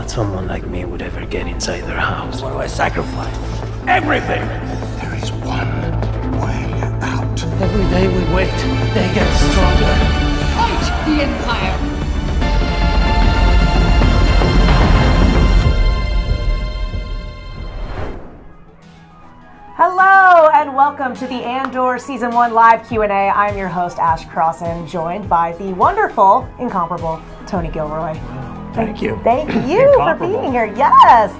that someone like me would ever get inside their house. What do I sacrifice? Everything! There is one way out. Every day we wait, they get stronger. Fight the Empire! Hello and welcome to the Andor Season 1 Live Q&A. I'm your host, Ash Crossan, joined by the wonderful, incomparable Tony Gilroy. Thank you. Thank you for being here. Yes.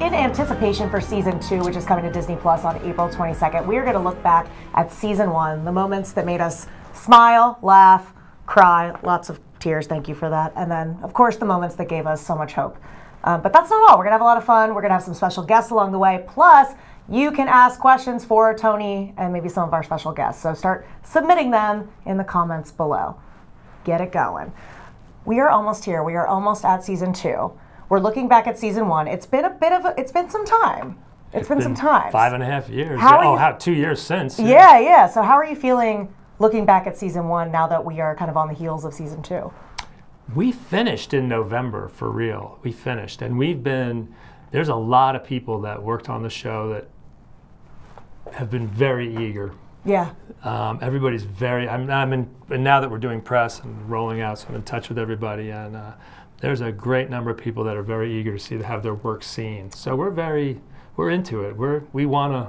In anticipation for Season 2, which is coming to Disney Plus on April 22nd, we are going to look back at Season 1, the moments that made us smile, laugh, cry, lots of tears, thank you for that, and then, of course, the moments that gave us so much hope. But that's not all. We're going to have a lot of fun. We're going to have some special guests along the way, plus you can ask questions for Tony and maybe some of our special guests. So start submitting them in the comments below. Get it going. We are almost here. We are almost at Season 2. We're looking back at Season 1. It's been some time. It's been some time. 5.5 years. 2 years since. Yeah. So how are you feeling looking back at Season 1 now that we are kind of on the heels of Season 2? We finished in November, for real. We finished. And there's a lot of people that worked on the show that have been very eager. Yeah. Everybody's and now that we're doing press and rolling out, so I'm in touch with everybody, and there's a great number of people that are very eager to have their work seen. So we're into it. We wanna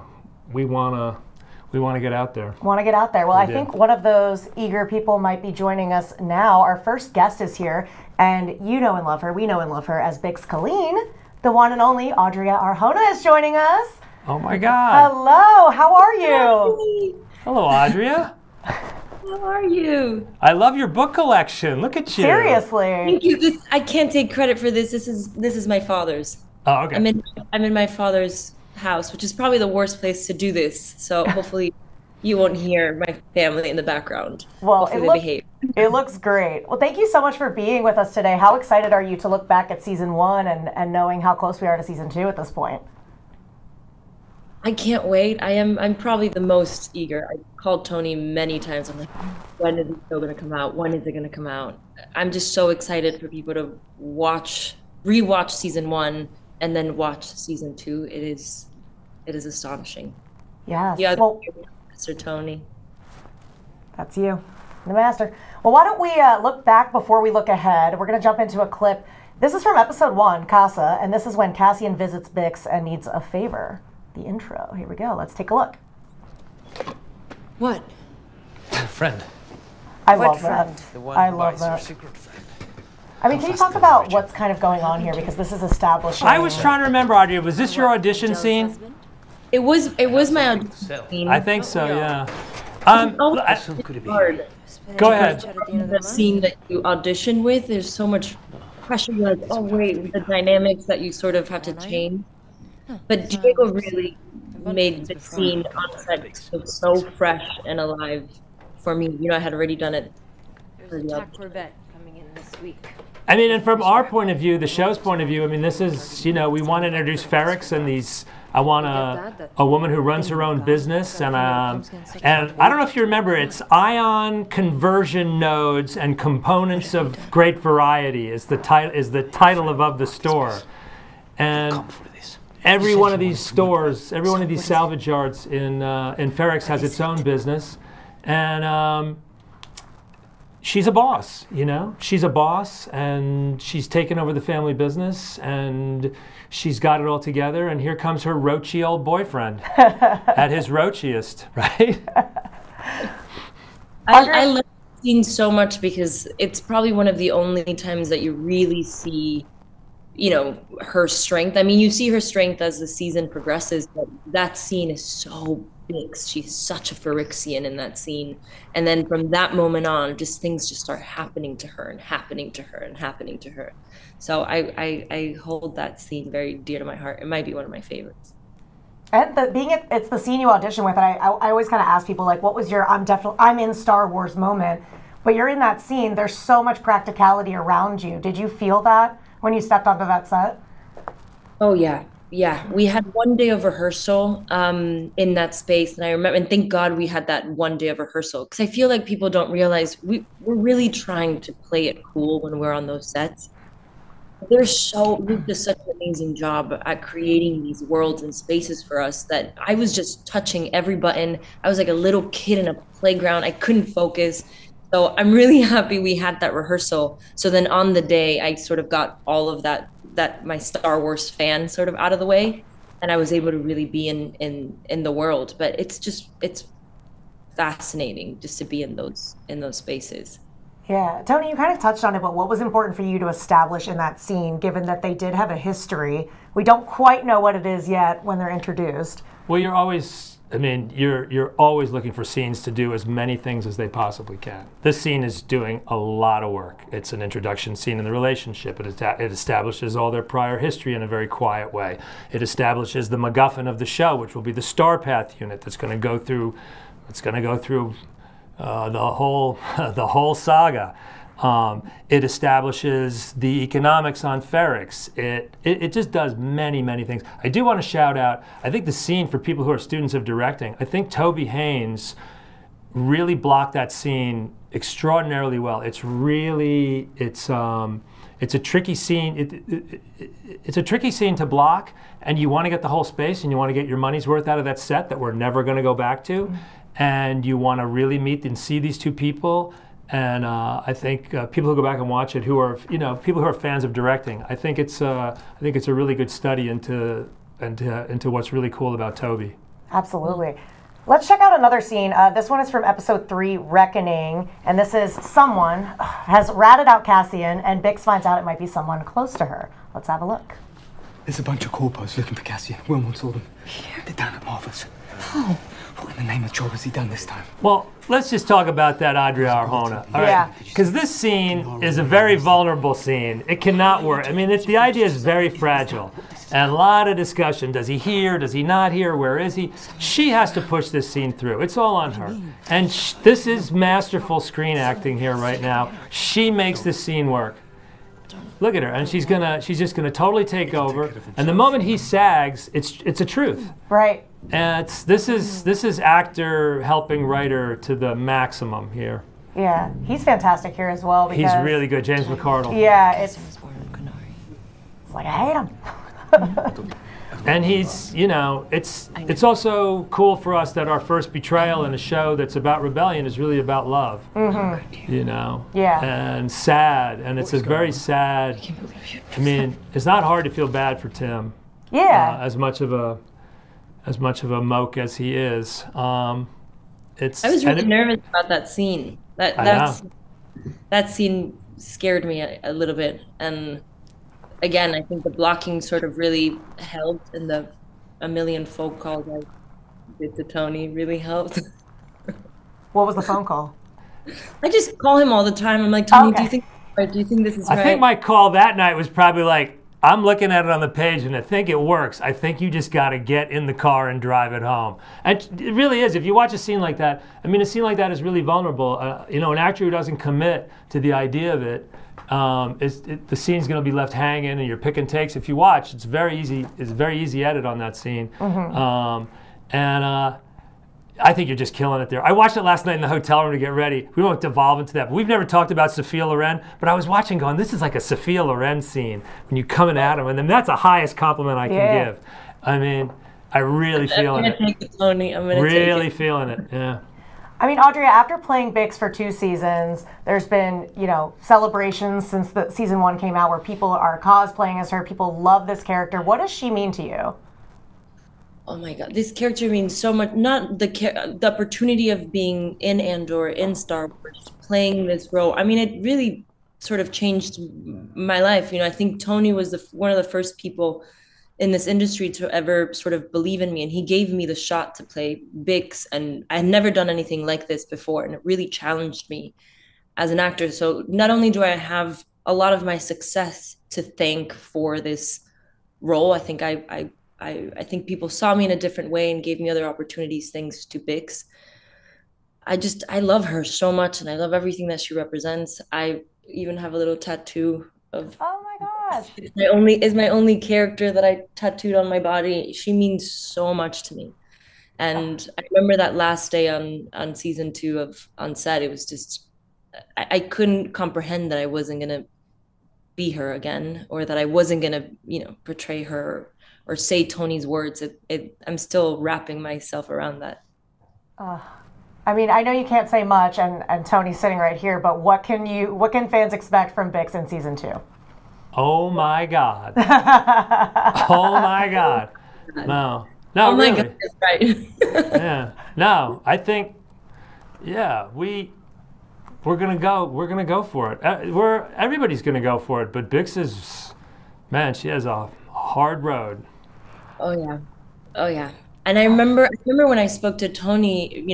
get out there. Want to get out there. Well, I think one of those eager people might be joining us now. Our first guest is here, and you know and love her. We know and love her as Bix Colleen. The one and only Adria Arjona is joining us. Oh my God. Hello, how are you? Hello, Adria. How are you? I love your book collection. Look at you. Seriously. Thank you. I can't take credit for this. This is my father's. Oh, okay. I'm in my father's house, which is probably the worst place to do this. So hopefully you won't hear my family in the background. Well, behave. It looks great. Well, thank you so much for being with us today. How excited are you to look back at Season 1 and knowing how close we are to Season 2 at this point? I can't wait. I'm probably the most eager. I called Tony many times. I'm like, when is the show going to come out? When is it going to come out? I'm just so excited for people to rewatch Season 1 and then watch Season 2. It is astonishing. Yes. Yeah, well, Mr. Tony. That's you, the master. Well, why don't we look back before we look ahead? We're going to jump into a clip. This is from Episode 1, Casa, and this is when Cassian visits Bix and needs a favor. The intro. Here we go. Let's take a look. What? Friend. I love that. The one I who love buys your that. secret friend. I mean, can you talk about what's kind of going on here? Because this is establishing. I was trying to remember, Adria, was this your audition scene? It was my audition scene. I think so, yeah. Hard. Go ahead. The scene that you audition with, there's so much pressure. You're like, oh wait, the dynamics that you sort of have to change. But Diego really made the scene on set so fresh and alive for me. You know, I had already done it. There's a Corvette coming in this week. I mean, and from our point of view, the show's point of view, I mean, this is, we want to introduce Ferrex and I want a woman who runs her own business, and I don't know if you remember, it's ion conversion nodes and components of great variety is the title of the store, and every one of these stores, every one of these salvage yards in Ferrex has its own business, and she's a boss, She's a boss, and she's taken over the family business, and she's got it all together, and here comes her roachy old boyfriend at his roachiest, right? I love the scene so much because it's probably one of the only times that you really see her strength. I mean, you see her strength as the season progresses, but that scene is so big. She's such a Phyrexian in that scene. And then from that moment on, things just start happening to her and happening to her and happening to her. So I hold that scene very dear to my heart. It might be one of my favorites. And it's the scene you audition with, and I always kind of ask people, like, what was your I'm in Star Wars moment? But you're in that scene, there's so much practicality around you. Did you feel that when you stepped onto that set? Oh, yeah. Yeah. We had one day of rehearsal in that space. And I remember, and thank God we had that one day of rehearsal. Because I feel like people don't realize we're really trying to play it cool when we're on those sets. He does such an amazing job at creating these worlds and spaces for us that I was just touching every button. I was like a little kid in a playground. I couldn't focus. So I'm really happy we had that rehearsal. So then on the day, I sort of got all of that my Star Wars fan sort of out of the way, and I was able to really be in the world. But it's fascinating just to be in those spaces. Yeah, Tony, you kind of touched on it, but what was important for you to establish in that scene, given that they did have a history? We don't quite know what it is yet when they're introduced. Well, you're always looking for scenes to do as many things as they possibly can. This scene is doing a lot of work. It's an introduction scene in the relationship. It establishes all their prior history in a very quiet way. It establishes the MacGuffin of the show, which will be the Star Path unit that's going to go through. The whole saga. It establishes the economics on Ferrix. It just does many things. I do want to shout out, I think the scene for people who are students of directing, I think Toby Haynes really blocked that scene extraordinarily well. It's a tricky scene. It's a tricky scene to block, and you want to get the whole space, and you want to get your money's worth out of that set that we're never going to go back to. And you want to really meet and see these two people, and I think people who go back and watch it, who are people who are fans of directing, I think it's a really good study into what's really cool about Toby. Absolutely. Let's check out another scene. This one is from episode 3, Reckoning, and this is someone has ratted out Cassian, and Bix finds out it might be someone close to her. Let's have a look. There's a bunch of corpos looking for Cassian. Wilmot saw them. They're down at Martha's. Oh. What in the name of job has he done this time? Well, let's just talk about that Adria Arjona. All right? Because this scene is a very vulnerable scene. It cannot work. I mean, the idea is very fragile. And a lot of discussion. Does he hear? Does he not hear? Where is he? She has to push this scene through. It's all on her. And this is masterful screen acting here right now. She makes this scene work. Look at her, and she's just gonna totally take over. And the moment he sags, it's a truth. Right. And this is actor helping writer to the maximum here. Yeah, he's fantastic here as well. Because, he's really good, James McArdle. Yeah, it's like I hate him. And he's, it's also cool for us that our first betrayal in a show that's about rebellion is really about love. Mm-hmm. Yeah. And sad, and it's a very sad. I mean, it's not hard to feel bad for Tim. Yeah. As much of a moke as he is. I was really nervous about that scene. That scene scared me a little bit, and again, I think the blocking sort of really helped, and the a million phone calls I did to Tony really helped. What was the phone call? I just call him all the time. I'm like, Tony, do you think this is right? I think my call that night was probably like, I'm looking at it on the page and I think it works. I think you just got to get in the car and drive it home. And it really is. If you watch a scene like that, I mean, a scene like that is really vulnerable. An actor who doesn't commit to the idea of it, the scene's going to be left hanging and you're picking takes. If you watch, it's very easy. It's a very easy edit on that scene. Mm-hmm. I think you're just killing it there. I watched it last night in the hotel room to get ready. We won't devolve into that. But we've never talked about Sophia Loren, but I was watching going, this is like a Sophia Loren scene when you coming at him, and then that's the highest compliment I can give. I mean, I really feeling it. Take it, Tony. I'm really feeling it, yeah. I mean, Andrea, after playing Bix for 2 seasons, there's been, celebrations since the season 1 came out where people are cosplaying as her. People love this character. What does she mean to you? Oh my God, this character means so much. Not the opportunity of being in Andor, in Star Wars, playing this role. I mean, it really sort of changed my life. I think Tony was one of the first people in this industry to ever sort of believe in me, and he gave me the shot to play Bix, and I had never done anything like this before, and it really challenged me as an actor. So not only do I have a lot of my success to thank for this role, I think I think people saw me in a different way and gave me other opportunities thanks to Bix. I love her so much, and I love everything that she represents. I even have a little tattoo of. Oh my gosh! It's my only character that I tattooed on my body. She means so much to me, and I remember that last day on season 2 on set. It was just I couldn't comprehend that I wasn't gonna be her again, or that I wasn't gonna, portray her or say Tony's words. I'm still wrapping myself around that. I mean, I know you can't say much, and Tony's sitting right here, but what can fans expect from Bix in season 2? Oh my God. Oh my God. No, Oh my really. God, that's right. Yeah. No, I think, yeah, we're gonna go for it. Everybody's gonna go for it, but Bix is, man, she has a hard road. Oh yeah. Oh yeah. And I remember when I spoke to Tony,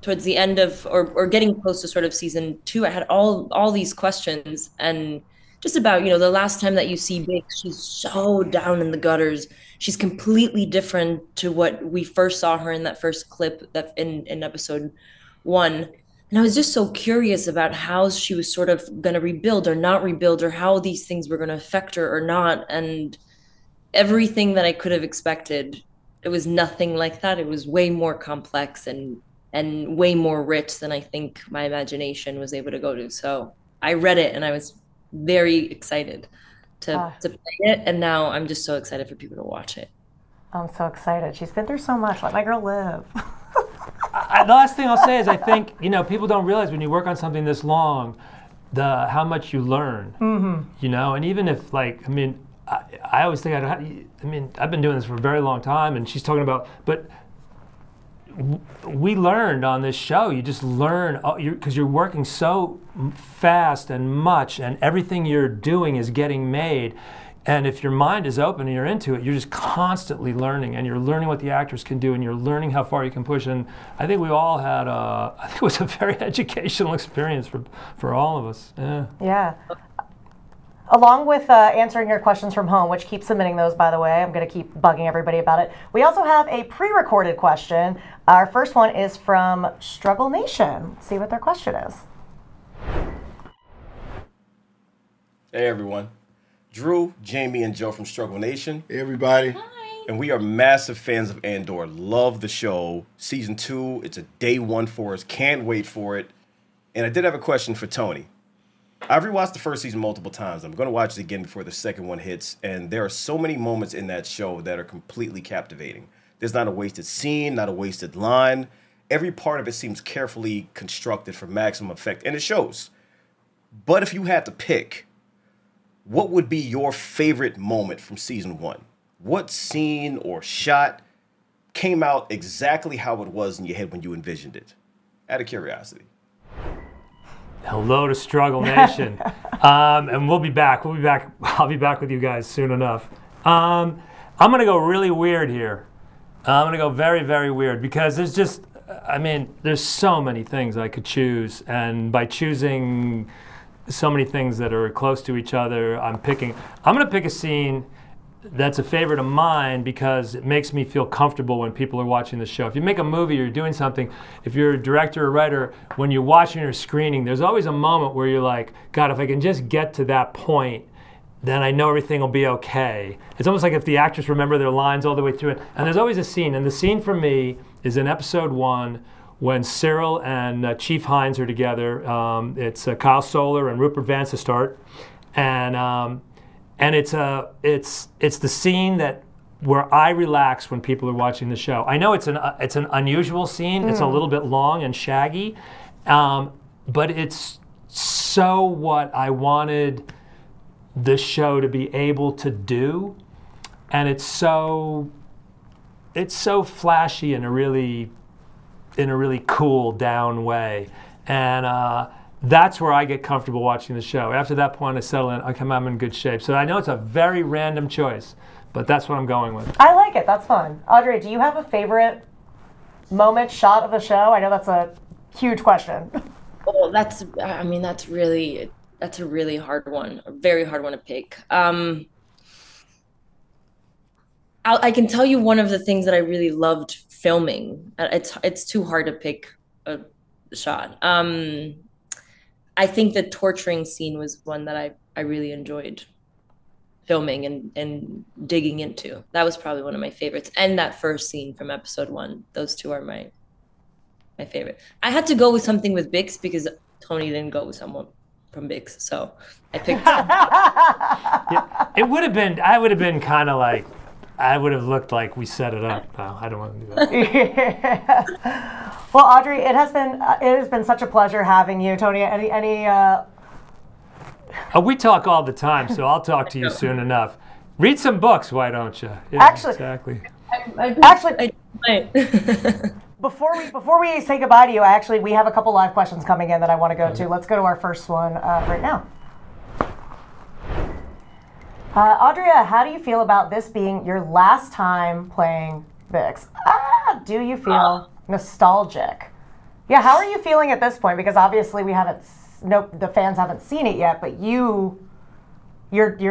towards the end of or getting close to sort of season 2, I had all these questions, and just about, the last time that you see Bix, she's so down in the gutters. She's completely different to what we first saw her in that first clip that in episode 1. And I was just so curious about how she was sort of going to rebuild or not rebuild, or how these things were going to affect her or not. And everything that I could have expected, it was nothing like that. It was way more complex and way more rich than I think my imagination was able to go to. So I read it and I was very excited to play it. And now I'm just so excited for people to watch it. I'm so excited. She's been through so much. Let my girl live. The last thing I'll say is I think, people don't realize when you work on something this long, how much you learn, and even if I always think, I've been doing this for a very long time, and she's talking about, but we learned on this show. You just learn because you're working so fast and much, and everything you're doing is getting made. And if your mind is open and you're into it, you're just constantly learning, and you're learning what the actors can do, and you're learning how far you can push. And I think we all had I think it was a very educational experience for all of us. Yeah. Yeah. Along with answering your questions from home, which keep submitting those, by the way, I'm going to keep bugging everybody about it. We also have a pre-recorded question. Our first one is from Struggle Nation. Let's see what their question is. Hey, everyone. Drew, Jamie, and Joe from Struggle Nation. Hey, everybody. Hi. And we are massive fans of Andor. Love the show. Season 2, it's a day 1 for us. Can't wait for it. And I did have a question for Tony. I've rewatched the first season multiple times. I'm going to watch it again before the second one hits. And there are so many moments in that show that are completely captivating. There's not a wasted scene, not a wasted line. Every part of it seems carefully constructed for maximum effect, and it shows. But if you had to pick, what would be your favorite moment from season 1? What scene or shot came out exactly how it was in your head when you envisioned it? Out of curiosity. Hello to Struggle Nation. And we'll be back. I'll be back with you guys soon enough. I'm going to go really weird here. I'm going to go very, very weird, because there's so many things I could choose. And by choosing so many things that are close to each other, I'm going to pick a scene that's a favorite of mine because it makes me feel comfortable when people are watching the show. If you make a movie or you're doing something, if you're a director or writer, when you're watching or screening, there's always a moment where you're like, God, if I can just get to that point, then I know everything will be okay. It's almost like if the actors remember their lines all the way through it. And there's always a scene, and the scene for me is in episode 1 when Cyril and Chief Hines are together. It's Kyle Solar and Rupert Van Sestart, and it's the scene where I relax when people are watching the show. I know it's an unusual scene. It's a little bit long and shaggy, but it's so what I wanted the show to be able to do, and it's so flashy in a really cool down way, and that's where I get comfortable watching the show. After that point, I settle in. I'm in good shape. So I know it's a very random choice, but that's what I'm going with. I like it. That's fun. Audrey, do you have a favorite moment, shot of the show? I know that's a huge question. Oh, that's a really hard one, a very hard one to pick. I can tell you one of the things that I really loved filming. It's too hard to pick a shot. I think the torturing scene was one that I really enjoyed filming and digging into. That was probably one of my favorites. And that first scene from episode 1. Those two are my favorite. I had to go with something with Bix because Tony didn't go with from Bix, so I picked. Yeah, it would have been. I would have been kind of like. I would have looked like we set it up. No, I don't want to do that. Yeah. Well, Audrey, it has been such a pleasure having you. Tony, any we talk all the time, so I'll talk to you soon enough. Read some books, why don't you? Yeah, actually, exactly. Before we say goodbye to you, we have a couple live questions coming in that I want to go to. Let's go to our first one right now. Audria, how do you feel about this being your last time playing Vix? Do you feel nostalgic? Yeah, how are you feeling at this point? Because obviously the fans haven't seen it yet, but you're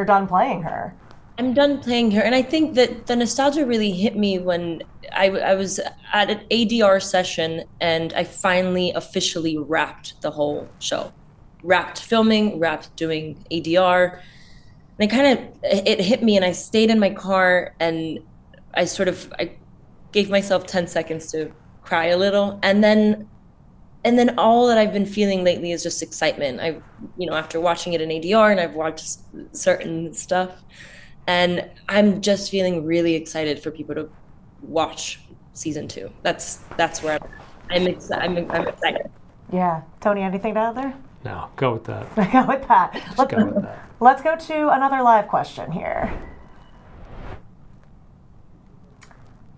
done playing her. I'm done playing her, and I think that the nostalgia really hit me when I was at an ADR session and I finally officially wrapped the whole show. Wrapped filming, wrapped doing ADR. And it hit me, and I stayed in my car, and I gave myself 10 seconds to cry a little, and then all that I've been feeling lately is just excitement. After watching it in ADR, and I've watched certain stuff, and I'm just feeling really excited for people to watch season 2. That's where I'm excited. Yeah, Tony, anything to add there? No, go with that. Go with that. Let's go to another live question here.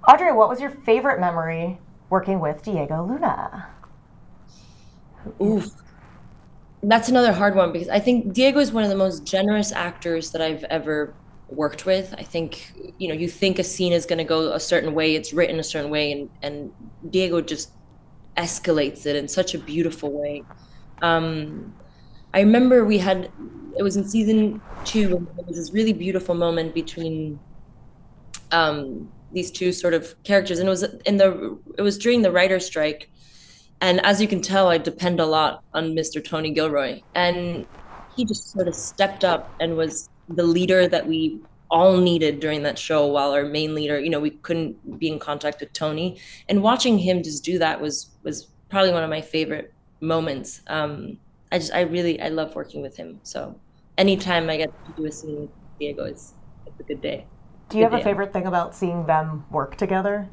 Audrey, what was your favorite memory working with Diego Luna? Oof. That's another hard one, because I think Diego is one of the most generous actors that I've ever worked with. I think, you think a scene is going to go a certain way, it's written a certain way, and Diego just escalates it in such a beautiful way. I remember it was in season 2, and there was this really beautiful moment between these two sort of characters, and it was during the writer's strike, and as you can tell, I depend a lot on Mr. Tony Gilroy, and he just sort of stepped up and was the leader that we all needed during that show, while our main leader, we couldn't be in contact with Tony, and watching him just do that was probably one of my favorite moments. I love working with him. So anytime I get to do a scene with Diego, it's a good day. Do you have a favorite thing about seeing them work together?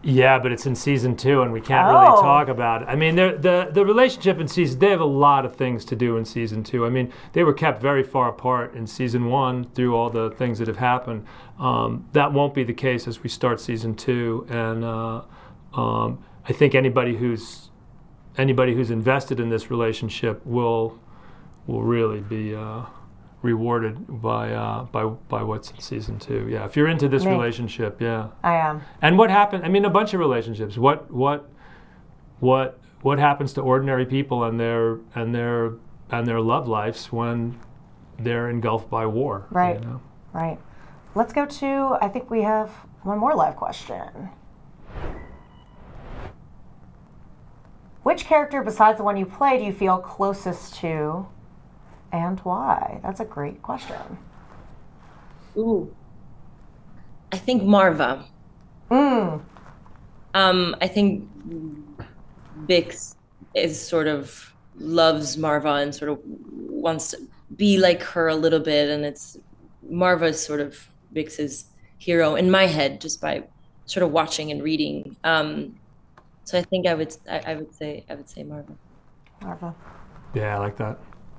Yeah, but it's in season 2, and we can't really talk about it. I mean, the relationship in they have a lot of things to do in season 2. I mean, they were kept very far apart in season 1 through all the things that have happened. That won't be the case as we start season 2, and I think anybody who's invested in this relationship will really be rewarded by what's in season 2. Yeah, if you're into this relationship, yeah. I am. And what happened? I mean, a bunch of relationships. What happens to ordinary people and their love lives when they're engulfed by war? Right. Right. Let's go to. I think we have one more live question. Which character besides the one you play do you feel closest to, and why? That's a great question. Ooh. I think Marva. I think Bix loves Marva and sort of wants to be like her a little bit, and Marva is sort of Bix's hero in my head, just by sort of watching and reading. So I think I would say Marva. Marva. Yeah, I like that.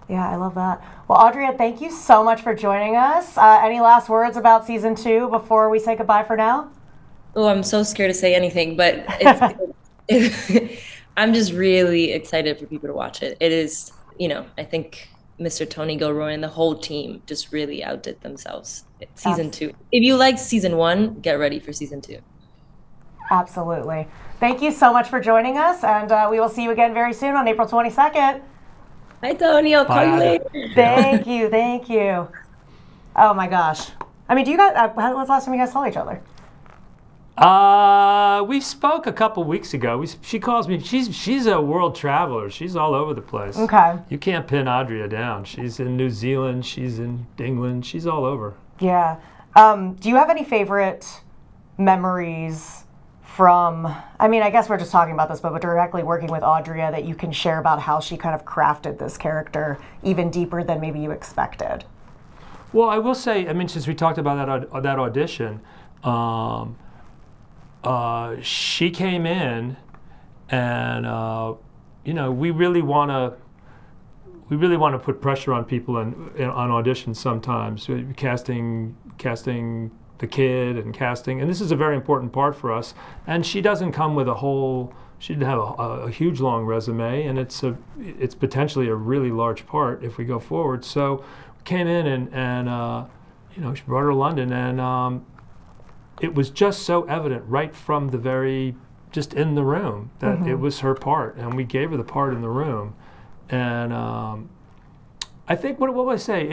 Yeah, I love that. Well, Audria, thank you so much for joining us. Any last words about season 2 before we say goodbye for now? Oh, I'm so scared to say anything, but I'm just really excited for people to watch it. It is, I think Mr. Tony Gilroy and the whole team just really outdid themselves. Season 2. If you liked season 1, get ready for season 2. Absolutely. Thank you so much for joining us, and we will see you again very soon on April 22nd. Hi, Tony. I'll call you later. Thank you. Thank you. Oh, my gosh. I mean, do you guys, when was the last time you guys saw each other? We spoke a couple weeks ago. She calls me. She's a world traveler. She's all over the place. Okay. You can't pin Audria down. She's in New Zealand. She's in England. She's all over. Yeah. Do you have any favorite memories from, I mean, I guess we're just talking about this, but directly working with Audria, that you can share about how she kind of crafted this character even deeper than maybe you expected? Well, I will say, I mean, since we talked about that audition, she came in, and you know, we really want to put pressure on people on auditions sometimes, casting the kid and this is a very important part for us. And she doesn't come with she didn't have a huge long resume, and it's potentially a really large part if we go forward. So we came in and you know, she brought her to London, and it was just so evident right from the just in the room that it was her part, and we gave her the part in the room. And I think, what will I say?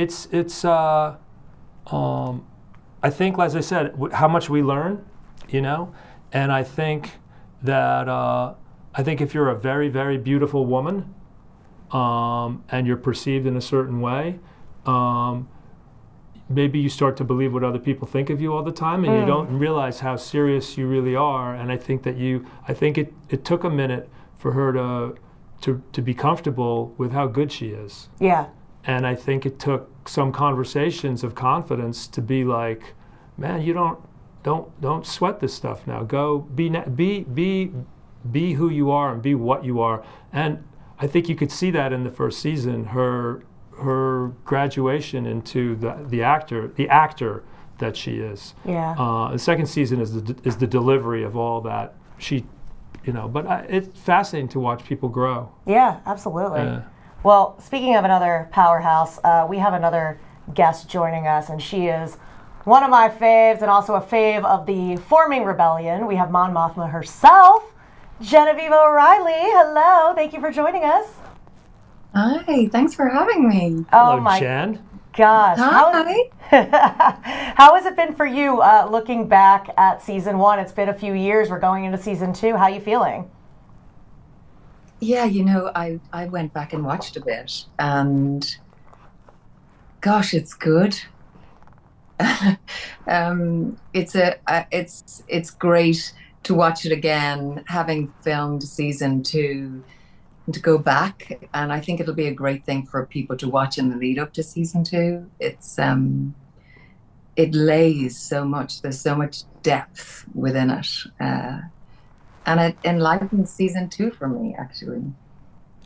I think, as I said, how much we learn, you know, and I think that if you're a very, very beautiful woman, and you're perceived in a certain way, maybe you start to believe what other people think of you all the time, and you don't realize how serious you really are. And I think that it took a minute for her to be comfortable with how good she is. Yeah. And I think it took some conversations of confidence to be like, man, you don't sweat this stuff now. Go be who you are and be what you are. And I think you could see that in the first season, her graduation into the actor that she is. Yeah. The second season is the delivery of all that she, you know. But it's fascinating to watch people grow. Yeah, absolutely. Well, speaking of another powerhouse, we have another guest joining us, and she is one of my faves and also a fave of the forming rebellion. We have Mon Mothma herself, Genevieve O'Reilly. Hello, thank you for joining us. Hi, thanks for having me. Oh, hello, my Jen. gosh. Hi. How has it been for you looking back at season 1? It's been a few years. We're going into season 2. How are you feeling? Yeah, you know, I went back and watched a bit, and gosh, it's good. It's great to watch it again, having filmed season 2, and to go back. And I think it'll be a great thing for people to watch in the lead up to season 2. It lays so much. There's so much depth within it. And it enlightens season 2 for me, actually.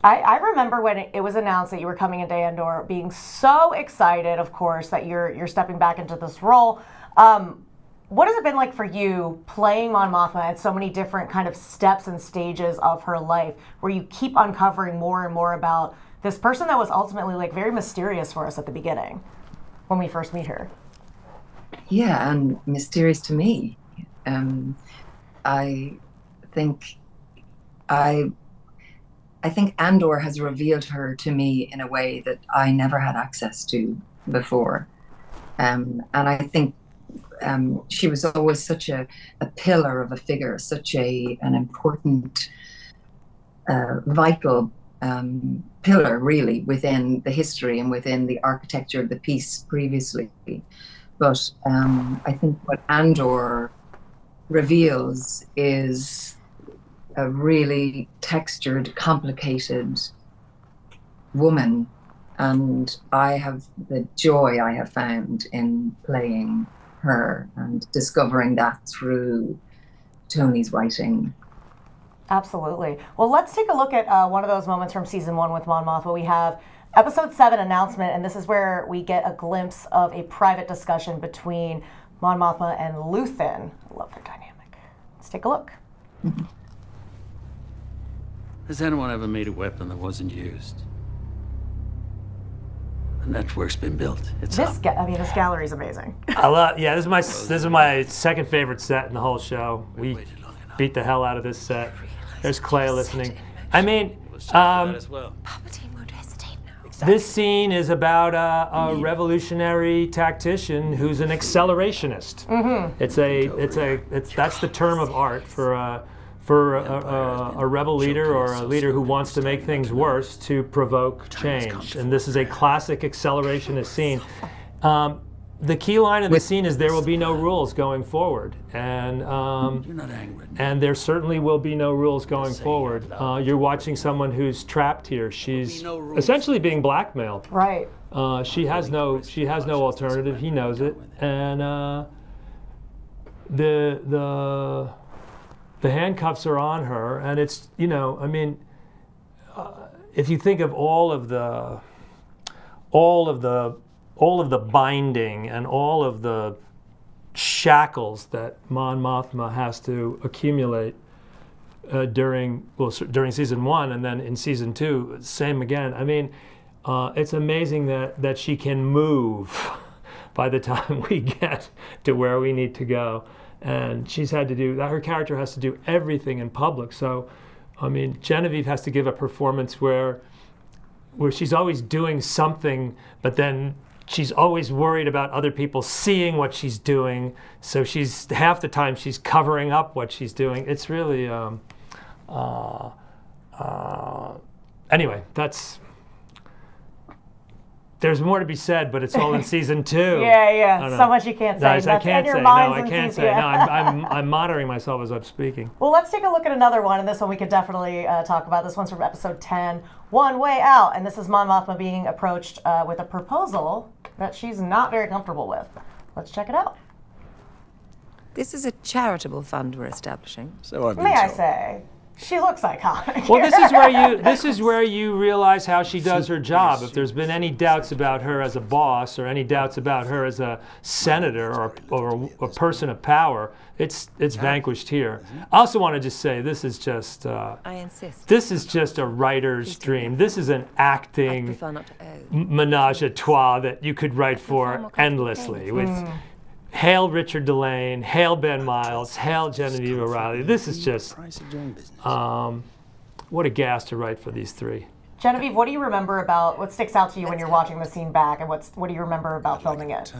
I remember when it was announced that you were coming into Andor, being so excited, of course, that you're stepping back into this role. What has it been like for you playing Mon Mothma at so many different kind of steps and stages of her life, where you keep uncovering more and more about this person that was ultimately like very mysterious for us at the beginning when we first meet her? Yeah, and mysterious to me. I think Andor has revealed her to me in a way that I never had access to before. And I think she was always such a pillar of a figure, such an important, vital pillar, really, within the history and within the architecture of the piece previously. But I think what Andor reveals is a really textured, complicated woman, and the joy I have found in playing her and discovering that through Tony's writing. Absolutely. Well, let's take a look at one of those moments from season 1 with Mon Mothma. We have episode 7 announcement, and this is where we get a glimpse of a private discussion between Mon Mothma and Luthen. I love their dynamic. Let's take a look. Mm-hmm. Has anyone ever made a weapon that wasn't used? The network's been built. It's this gallery is amazing. I love. Yeah, this is my second favorite set in the whole show. We beat the hell out of this set. There's Clay listening. I mean, this scene is about a revolutionary tactician who's an accelerationist. Mm-hmm. That's the term of art for a rebel leader or a leader who wants to make things worse to provoke change. And this is a classic accelerationist scene. the key line of the scene is there will be no rules going forward, and You're not angry. and there certainly will be no rules going forward. You're watching someone who's trapped here. She's essentially being blackmailed. Right. She has no alternative. He knows it, and the handcuffs are on her, and it's, you know, I mean, if you think of all of the binding and all of the shackles that Mon Mothma has to accumulate during season 1, and then in season 2, same again. I mean, it's amazing that she can move by the time we get to where we need to go, and she's had to do that. Her character has to do everything in public. So, I mean, Genevieve has to give a performance where she's always doing something, but then she's always worried about other people seeing what she's doing. So she's half the time she's covering up what she's doing. It's really anyway. There's more to be said, but it's all in season 2. Yeah. So much you can't say. I can't say. No, I can't say. No, I'm monitoring myself as I'm speaking. Well, let's take a look at another one, and this one we could definitely talk about. This one's from episode 10, One Way Out, and this is Mon Mothma being approached with a proposal that she's not very comfortable with. Let's check it out. This is a charitable fund we're establishing. So I've been May I told. say, she looks iconic. Well, this is where you realize how she does her job. If there's been any doubts about her as a boss, or any doubts about her as a senator or a person of power, it's vanquished here. I also want to just say this is just I insist. this is just a writer's dream. This is an acting menage a trois that you could write for endlessly with. Hail Richard Delane, hail Ben Miles, hail Genevieve O'Reilly. This is just, what a gas to write for these three. Genevieve, what do you remember about, what sticks out to you when you're watching the scene back, and what do you remember about filming it?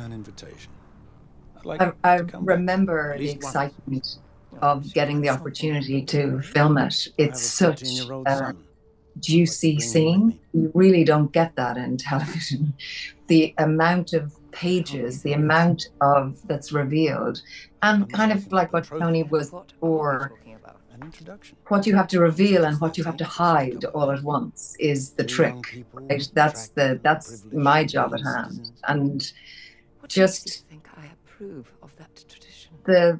I remember the excitement of getting the opportunity to film it. It's such a juicy scene. You really don't get that in television. The amount of pages, the amount of that's revealed, and kind of like what Tony was for, what you have to reveal and what you have to hide all at once is the trick. Right? That's my job at hand, and just the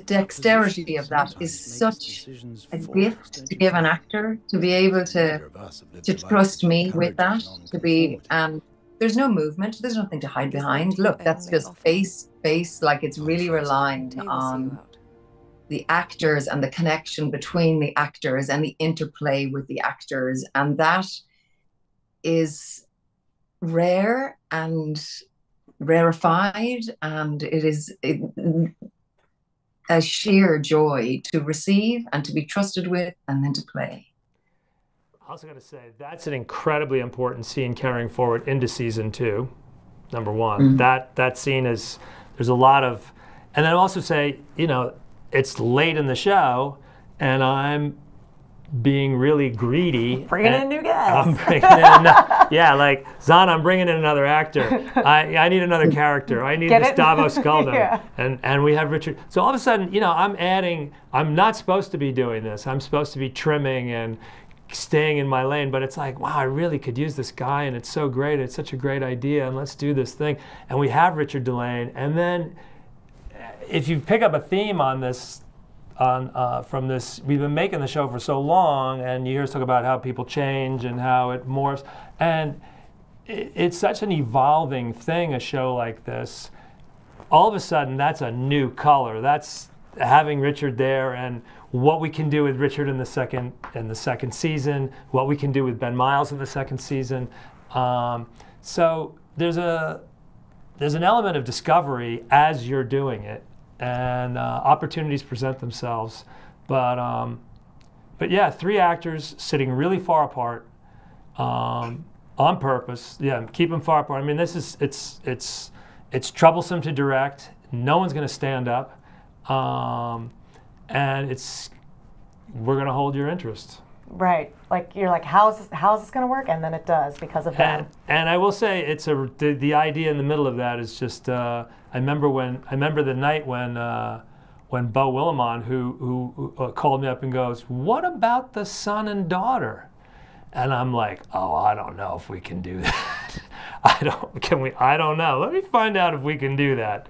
dexterity of that is such a gift to give an actor, to be able to trust me with that, to be there's no movement, there's nothing to hide behind. Look, that's just face, like it's really relying on the actors and the connection between the actors and the interplay with the actors. And that is rare and rarefied, and it is a sheer joy to receive and to be trusted with and then to play. I also got to say, that's an incredibly important scene carrying forward into season 2, number 1. That scene is, there's a lot of, and then also say, you know, it's late in the show, and I'm being really greedy. Bringing in new guys. I'm bringing in, yeah, like, Zahn, I'm bringing in another actor. I need another character. I need Gustavo Sculdo. Yeah. And we have Richard. So all of a sudden, you know, I'm not supposed to be doing this. I'm supposed to be trimming and staying in my lane, but it's like, wow, I really could use this guy, and it's so great, it's such a great idea, and let's do this thing. And we have Richard Delane, and then if you pick up a theme on this, from this, we've been making the show for so long, and you hear us talk about how people change and how it morphs, and it's such an evolving thing, a show like this. All of a sudden, that's a new color. That's having Richard there, and what we can do with Richard in the second season, what we can do with Ben Miles in the second season. So there's an element of discovery as you're doing it, and opportunities present themselves. But yeah, 3 actors sitting really far apart on purpose. Yeah, keep them far apart. I mean, it's troublesome to direct. No one's going to stand up. And we're going to hold your interest. Right. Like you're like, how is this going to work? And then it does because of that. And I will say, it's the idea in the middle of that is just. I remember the night when Beau Willimon, who called me up and goes, "What about the son and daughter?" And I'm like, "Oh, I don't know if we can do that. I don't know. Let me find out if we can do that."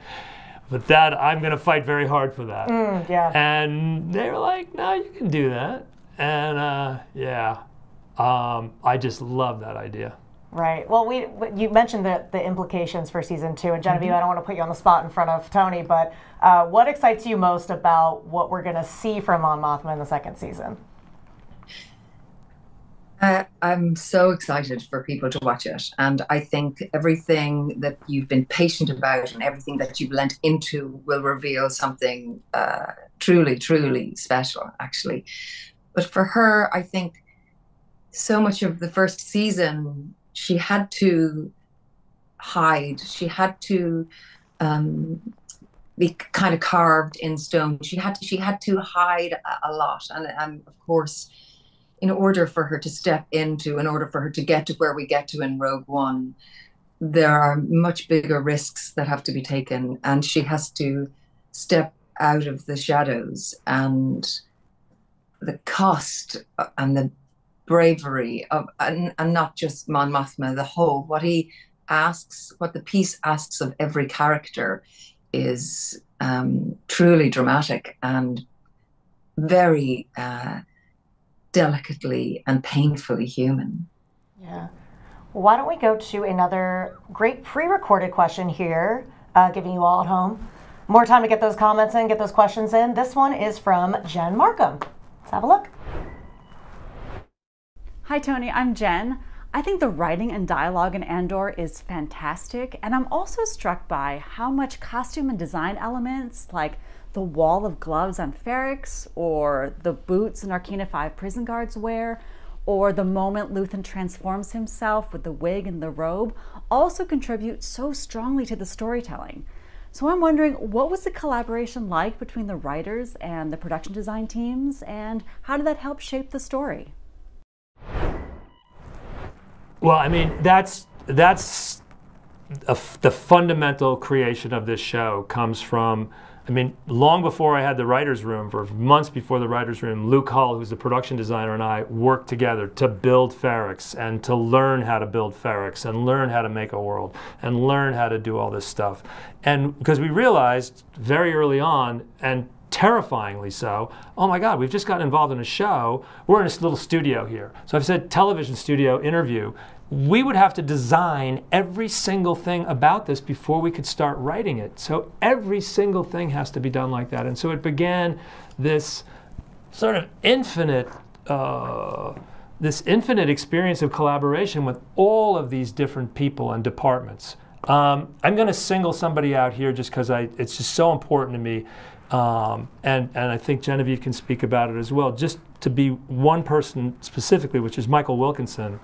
But that I'm going to fight very hard for that. Yeah. And they were like, "No, you can do that." And I just love that idea. Right. Well, you mentioned the implications for season 2, and Genevieve, I don't want to put you on the spot in front of Tony, but what excites you most about what we're going to see from Mon Mothma in the second season? I'm so excited for people to watch it, and I think everything that you've been patient about and everything that you've lent into will reveal something truly, truly special, actually. But for her, I think so much of the first season, she had to hide. She had to be kind of carved in stone. She had to hide a lot, and of course, in order for her to get to where we get to in Rogue One, there are much bigger risks that have to be taken, and she has to step out of the shadows, and the cost and the bravery of, and not just Mon Mothma, the whole, what the piece asks of every character is truly dramatic and very delicately and painfully human. Yeah. Well, why don't we go to another great pre-recorded question here, giving you all at home more time to get those comments in, get those questions in. This one is from Jen Markham. Let's have a look. Hi, Tony. I'm Jen. I think the writing and dialogue in Andor is fantastic, and I'm also struck by how much costume and design elements, like the wall of gloves on Ferrix, or the boots Narkina 5 prison guards wear, or the moment Luthen transforms himself with the wig and the robe, also contribute so strongly to the storytelling. So I'm wondering, what was the collaboration like between the writers and the production design teams, and how did that help shape the story? Well, I mean, that's the fundamental creation of this show comes from, I mean, long before I had the writer's room, for months before the writer's room, Luke Hull, who's the production designer, and I worked together to build Ferrix and to learn how to build Ferrix and learn how to make a world and learn how to do all this stuff. And because we realized very early on, and terrifyingly so, oh my God, we've just gotten involved in a show. We're in this little studio here. So I've said television studio interview. We would have to design every single thing about this before we could start writing it. So every single thing has to be done like that. And so it began this sort of infinite experience of collaboration with all of these different people and departments. I'm going to single somebody out here just because it's just so important to me. And I think Genevieve can speak about it as well, just to be one person specifically, which is Michael Wilkinson.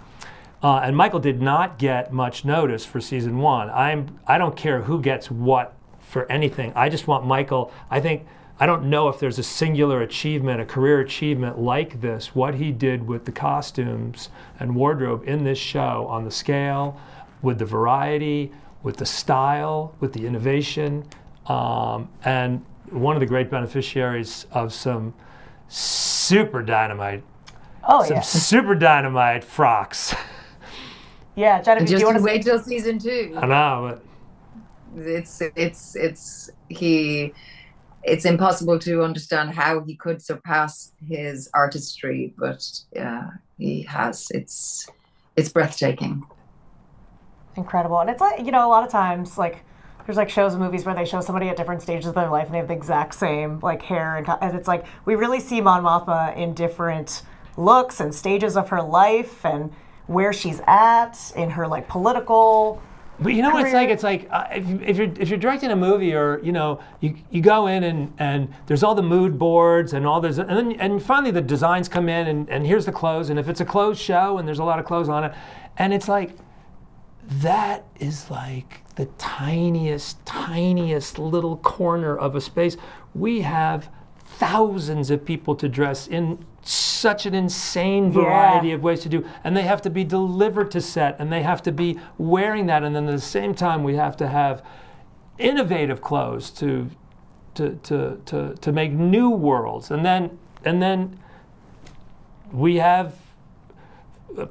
And Michael did not get much notice for season 1. I don't care who gets what for anything. I just want Michael. I don't know if there's a singular achievement, a career achievement like this, what he did with the costumes and wardrobe in this show, on the scale, with the variety, with the style, with the innovation, and one of the great beneficiaries of some super dynamite, super dynamite frocks. Yeah, Genevieve, just do you want to wait till season 2? I know, but it's impossible to understand how he could surpass his artistry, but he has. It's breathtaking. Incredible. And it's like, a lot of times, like, there's like shows and movies where they show somebody at different stages of their life and they have the exact same like hair, and it's like we really see Mon Mothma in different looks and stages of her life and where she's at in her like political. But you know what it's like if you're directing a movie, or you go in and there's all the mood boards and all this, and finally the designs come in and here's the clothes, and if it's a clothes show and there's a lot of clothes on it, and it's like that is like the tiniest little corner of a space. We have thousands of people to dress in such an insane variety of ways to do, and they have to be delivered to set, and they have to be wearing that, and then at the same time we have to have innovative clothes to make new worlds, and then we have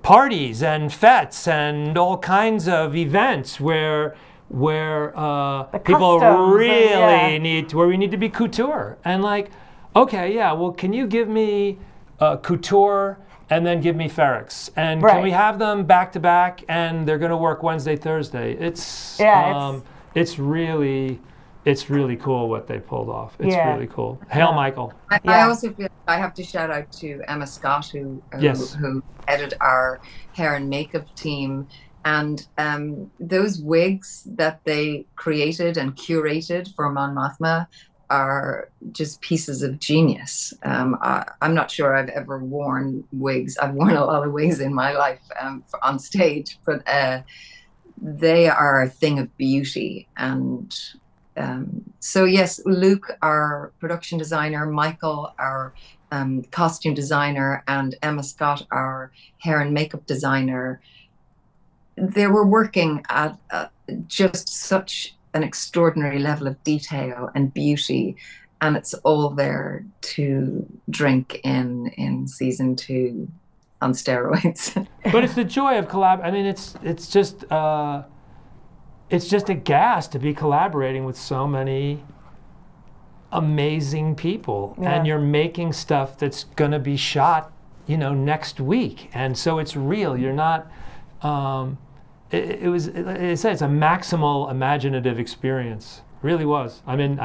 parties and fetes and all kinds of events where people really need to, where we need to be couture, and like, okay, yeah, well, can you give me couture and then give me Ferrex, and can we have them back to back, and they're going to work Wednesday, Thursday? It's really cool what they pulled off. It's really cool. Hail, Michael. I also feel I have to shout out to Emma Scott, who edited our hair and makeup team. And those wigs that they created and curated for Mon Mothma are just pieces of genius. I'm not sure I've ever worn wigs. I've worn a lot of wigs in my life on stage, but they are a thing of beauty. And so yes, Luke, our production designer, Michael, our costume designer, and Emma Scott, our hair and makeup designer, they were working at just such an extraordinary level of detail and beauty, and it's all there to drink in season 2 on steroids. But it's the joy of collab. I mean, it's just a gas to be collaborating with so many amazing people, and you're making stuff that's gonna be shot, next week, and so it's real. You're not. It's a maximal imaginative experience. Really was. I mean,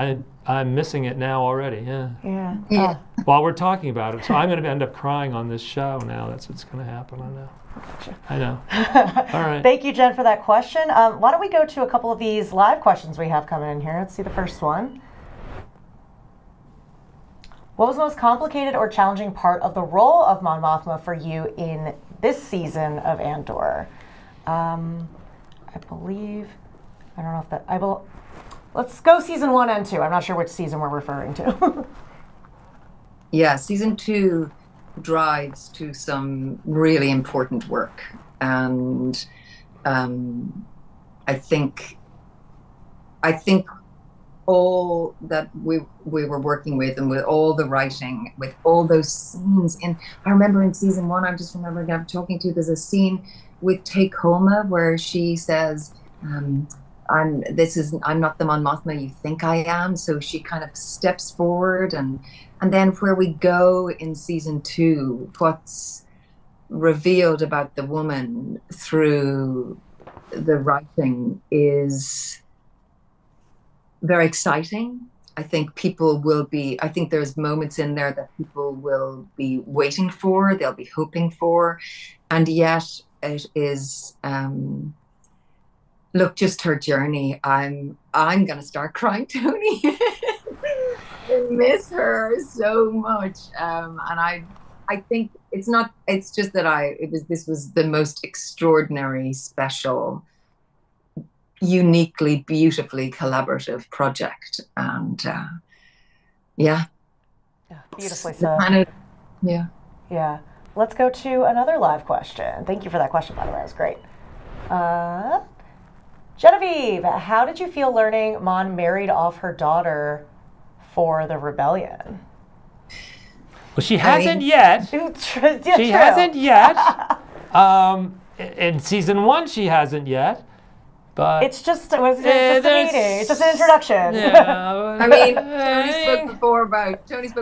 I'm missing it now already. Yeah. While we're talking about it, so I'm going to end up crying on this show now. That's what's going to happen. I know. All right. Thank you, Jen, for that question. Why don't we go to a couple of these live questions we have coming in here? Let's see the first one. What was the most complicated or challenging part of the role of Mon Mothma for you in this season of Andor? I believe, I don't know if that, let's go season 1 and 2. I'm not sure which season we're referring to. Yeah, season 2 drives to some really important work. And I think all that we were working with, and with all the writing, with all those scenes I remember in season 1, I'm just remembering I'm talking to, there's a scene with Take Homa where she says, I'm not the Mon Mothma you think I am. So she kind of steps forward, and then where we go in season 2, what's revealed about the woman through the writing is very exciting. I think there's moments in there that people will be waiting for, they'll be hoping for, and yet it is, look, just her journey. I'm gonna start crying, Tony. I miss her so much, and I think it's just that this was the most extraordinary, special, uniquely, beautifully collaborative project, and beautifully said. Yeah. Let's go to another live question. Thank you for that question, by the way. It was great. Genevieve, how did you feel learning Mon married off her daughter for the rebellion? Well, she hasn't yet. She hasn't yet. In season 1, she hasn't yet. But it's just a meeting. It's just an introduction. Yeah, I mean, Tony spoke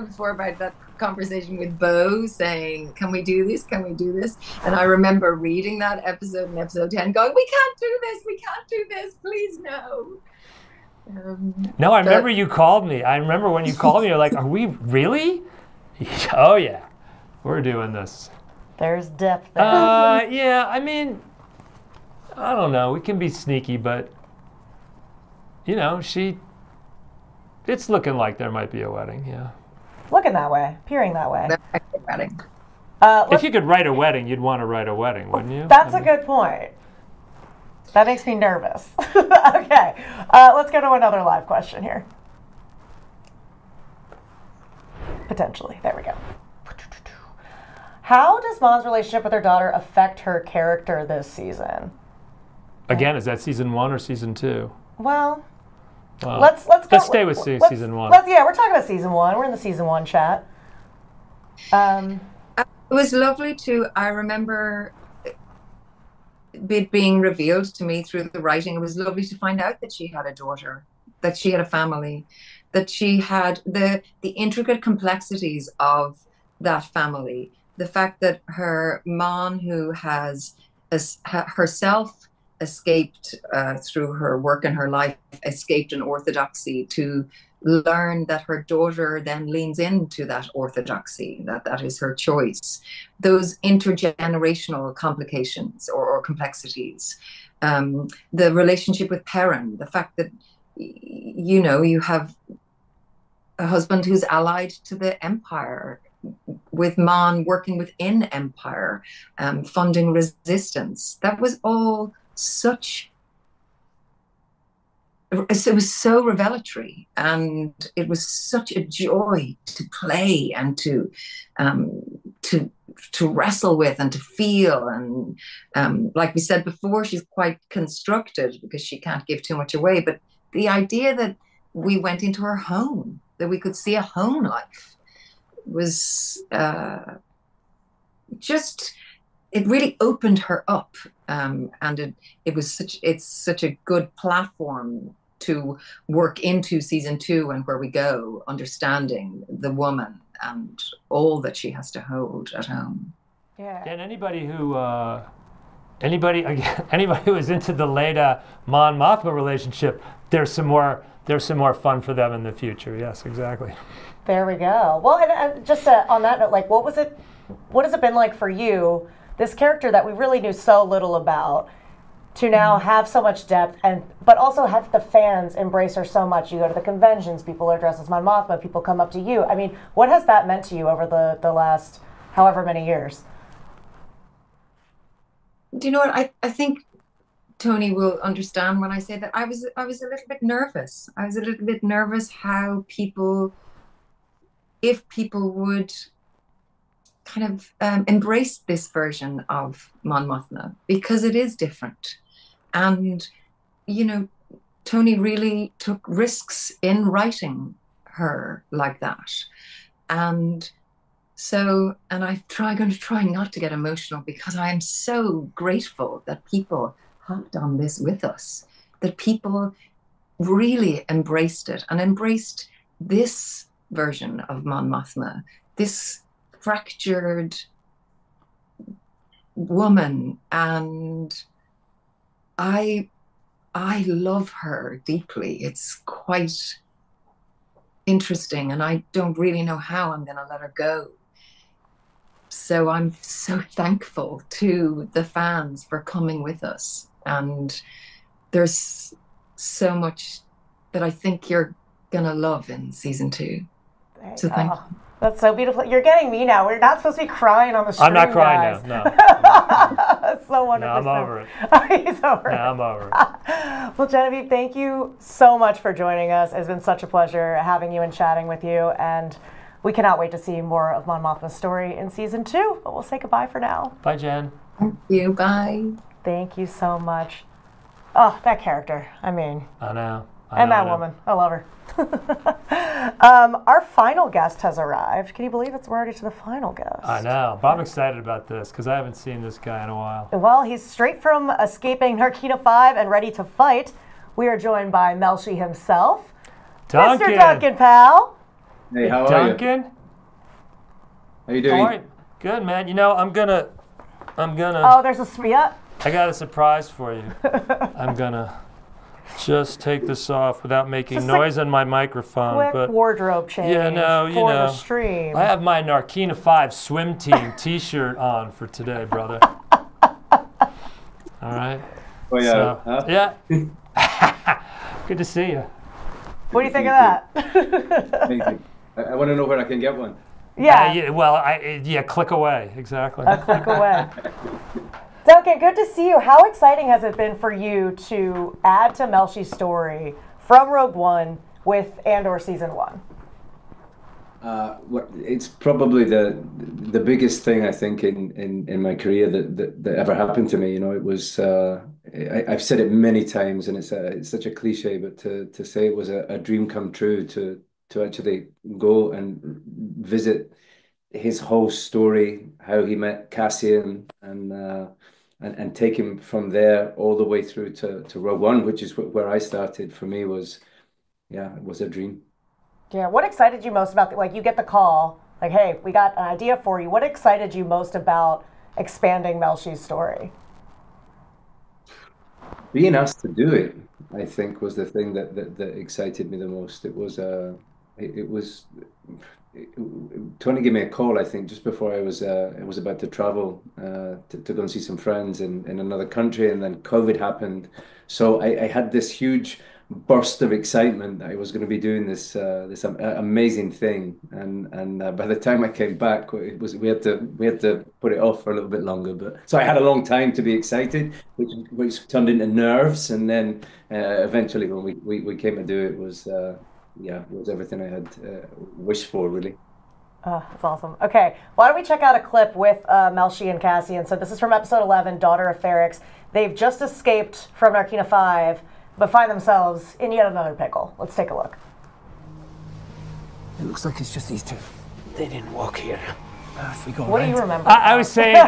before about that conversation with Bo saying, "Can we do this? Can we do this?" And I remember reading that episode in episode 10, going, "We can't do this. We can't do this. Please no." No, I remember you called me. I remember when you called me, you're like, "Are we really?" Oh yeah, we're doing this. There's depth there. Yeah, I mean, I don't know. We can be sneaky, but it's looking like there might be a wedding. Yeah. Looking that way, appearing that way. Wedding. If you could write a wedding, you'd want to write a wedding, wouldn't you? That's a good point. That makes me nervous. Okay, let's go to another live question here. Potentially. There we go. How does Mon's relationship with her daughter affect her character this season? Again, is that season 1 or season 2? Well, Well, let's stay with season 1. Yeah, we're talking about season 1. We're in the season 1 chat. It was lovely I remember it being revealed to me through the writing. It was lovely to find out that she had a daughter, that she had a family, that she had the intricate complexities of that family. The fact that her mom, who has herself escaped through her work and her life, escaped an orthodoxy, to learn that her daughter then leans into that orthodoxy, that is her choice. Those intergenerational complications or complexities. The relationship with Perrin, the fact that, you know, you have a husband who's allied to the Empire, with Mon working within Empire, funding resistance. That was all it was so revelatory, and it was such a joy to play and to wrestle with and to feel. And like we said before, she's quite constructed because she can't give too much away. But the idea that we went into her home, that we could see a home life, was it really opened her up, and it's such a good platform to work into season 2 and where we go, understanding the woman and all that she has to hold at home. Yeah. And anybody who is into the Leda Mon Mothma relationship, there's some more fun for them in the future. Yes, exactly. There we go. Well, and just on that note, like, what has it been like for you, this character that we really knew so little about, to now have so much depth, but also have the fans embrace her so much? You go to the conventions, people are dressed as Mon Mothma, people come up to you. I mean, what has that meant to you over the last however many years? Do you know what? I think Tony will understand when I say that I was a little bit nervous. I was a little bit nervous if people would kind of embrace this version of Mon Mothma, because it is different. And, you know, Tony really took risks in writing her like that. And so, and I'm going to try not to get emotional, because I am so grateful that people hopped on this with us, that people really embraced it and embraced this version of Mon Mothma, this fractured woman. And I love her deeply. It's quite interesting, and I don't really know how I'm going to let her go. So I'm so thankful to the fans for coming with us. And there's so much that I think you're going to love in season 2. So thank you. That's so beautiful. You're getting me now. We're not supposed to be crying on the stream, I'm not crying guys. now, no. That's so wonderful. No, I'm over it. He's over it. No, I'm over it. Well, Genevieve, thank you so much for joining us. It's been such a pleasure having you and chatting with you, and we cannot wait to see more of Mon Mothma's story in season 2, but we'll say goodbye for now. Bye, Jen. Thank you. Bye. Thank you so much. Oh, that character. I mean. I know. And that woman. I love her. Our final guest has arrived. Can you believe we're already to the final guest? I know, but I'm excited about this because I haven't seen this guy in a while. Well, he's straight from escaping Narkina 5 and ready to fight. We are joined by Melshi himself. Duncan. Mr. Duncan, pal. Hey, how are Duncan? you? How you doing? All right. Good, man. You know, I'm gonna. Oh, there's I got a surprise for you. I'm gonna just take this off without making just noise on my microphone. Quick but wardrobe change. Yeah, no, for the stream. I have my Narkina 5 swim team T-shirt on for today, brother. All right. Oh yeah. So, huh? Yeah. Good to see you. What do you think of that? Amazing. I want to know where I can get one. Yeah. Well, click away. Exactly. A click away. Duncan, good to see you. How exciting has it been for you to add to Melshi's story from Rogue One with Andor Season 1? It's probably the biggest thing I think in my career that ever happened to me. You know, it was I've said it many times, and it's such a cliche, but to say it was a dream come true to actually go and visit his whole story, how he met Cassian, and take him from there all the way through to Rogue One, which is where I started. For me was, yeah, it was a dream. Yeah, what excited you most about, like, you get the call, like, hey, we got an idea for you. What excited you most about expanding Melshi's story? Being asked to do it, I think, was the thing that excited me the most. Tony gave me a call, I think, just before I was about to travel to go and see some friends in another country, and then COVID happened. So I had this huge burst of excitement that I was going to be doing this amazing thing, and by the time I came back, we had to put it off for a little bit longer. But so I had a long time to be excited, which turned into nerves, and then eventually when we came to do it, it was everything I had wished for, really. Oh, that's awesome. Okay, why don't we check out a clip with Melshi and Cassian. So this is from episode 11, Daughter of Ferrix. They've just escaped from Narkina 5, but find themselves in yet another pickle. Let's take a look. It looks like it's just these two. They didn't walk here. What do you remember? I was saying,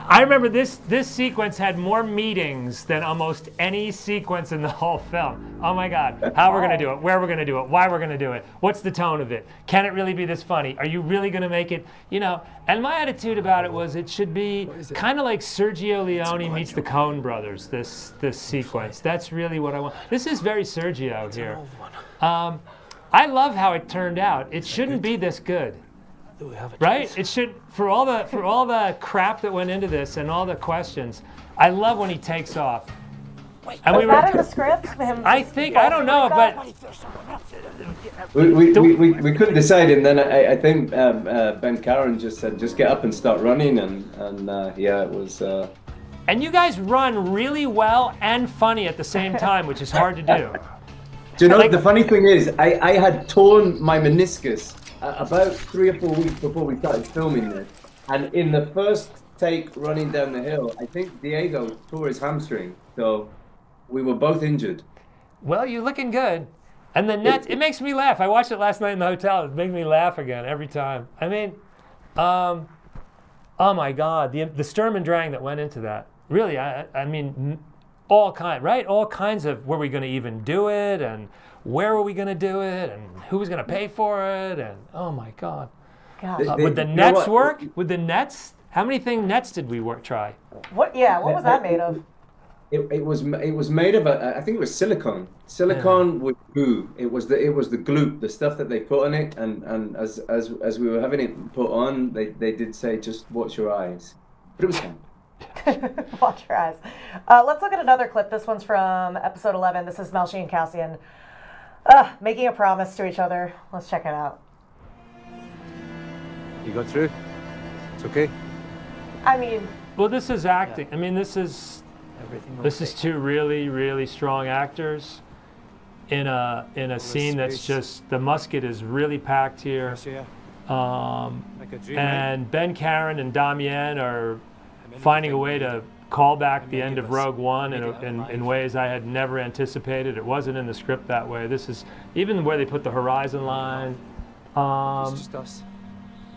I remember this sequence had more meetings than almost any sequence in the whole film. Oh my God, how we're gonna do it, where we're gonna do it, why we're gonna do it, what's the tone of it, can it really be this funny, are you really gonna make it, you know, and my attitude about it was it should be kind of like Sergio Leone meets the Coen brothers, this sequence. That's really what I want. This is very Sergio here. I love how it turned out. It shouldn't be this good. Right? It should, for all the crap that went into this and all the questions. I love when he takes off. And was that in the script? I think, I don't know, but we couldn't decide, and then I think Ben Karen just said, just get up and start running, and yeah, it was. And you guys run really well and funny at the same time, which is hard to do. Do you know, like, the funny thing is, I had torn my meniscus about 3 or 4 weeks before we started filming this, and in the first take running down the hill, I think Diego tore his hamstring, so we were both injured. Well, you're looking good. And the nets, it makes me laugh. I watched it last night in the hotel. It makes me laugh again every time. I mean, oh my God, the Sturm and Drang that went into that. Really, I mean, all kinds of, were we going to even do it, and where were we going to do it, and who was going to pay for it, and oh my God. Would the nets work? Would the nets? How many nets did we try? What? Yeah, what was that made of? It was made of I think it was silicone with glue. It was the glue, the stuff that they put on it, and as we were having it put on, they did say, just watch your eyes, but it was fun. Watch your eyes. Let's look at another clip. This one's from episode 11. This is Melshi and Cassian making a promise to each other. Let's check it out. You got through? It's okay? I mean... Well, this is acting. I mean, this is two really, really strong actors in a scene that's just, the musket is really packed here. And Ben Karen and Damien are finding a way to call back the end of Rogue One in ways I had never anticipated. It wasn't in the script that way. This is even where they put the horizon line. It's just us.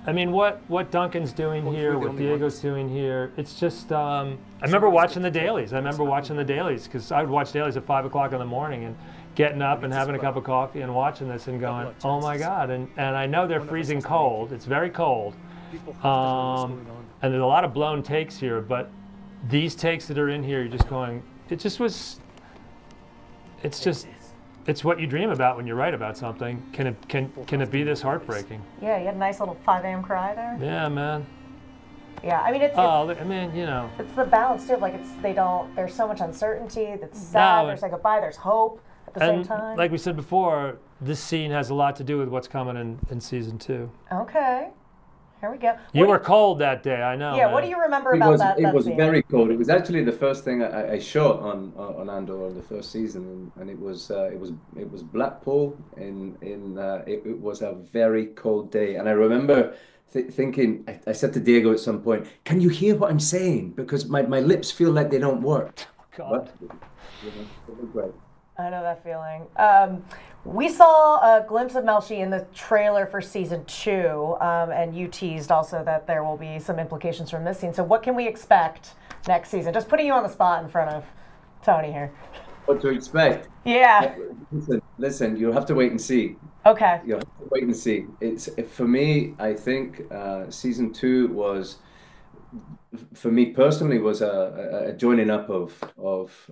I mean, what Duncan's doing here, what Diego's doing here, it's just, I remember watching the dailies. Because I would watch dailies at 5 o'clock in the morning and getting up and having a cup of coffee and watching this and going, oh my God. And I know they're freezing cold. It's very cold. And there's a lot of blown takes here, but these takes that are in here, you're just going, it's what you dream about when you write about something. Can it be this heartbreaking? Yeah, you had a nice little 5 a.m. cry there. Yeah, man. Yeah, I mean, I mean, you know. It's the balance too. Like there's so much uncertainty. That's sad. There's like goodbye. There's hope at the same time. Like we said before, this scene has a lot to do with what's coming in season 2. Okay. Here we go. You were cold that day, I know. Yeah, man. what do you remember about that It was scene? very cold. It was actually the first thing I shot on Andor the first season, and it was Blackpool it was a very cold day, and I remember thinking I said to Diego at some point, "Can you hear what I'm saying? Because my lips feel like they don't work." God. But, it was great. I know that feeling. We saw a glimpse of Melshi in the trailer for season 2, and you teased also that there will be some implications from this scene. So what can we expect next season? Just putting you on the spot in front of Tony here. What to expect? Yeah. Listen, you'll have to wait and see. Okay. You'll have to wait and see. For me, I think season 2 was, for me personally, was a joining up of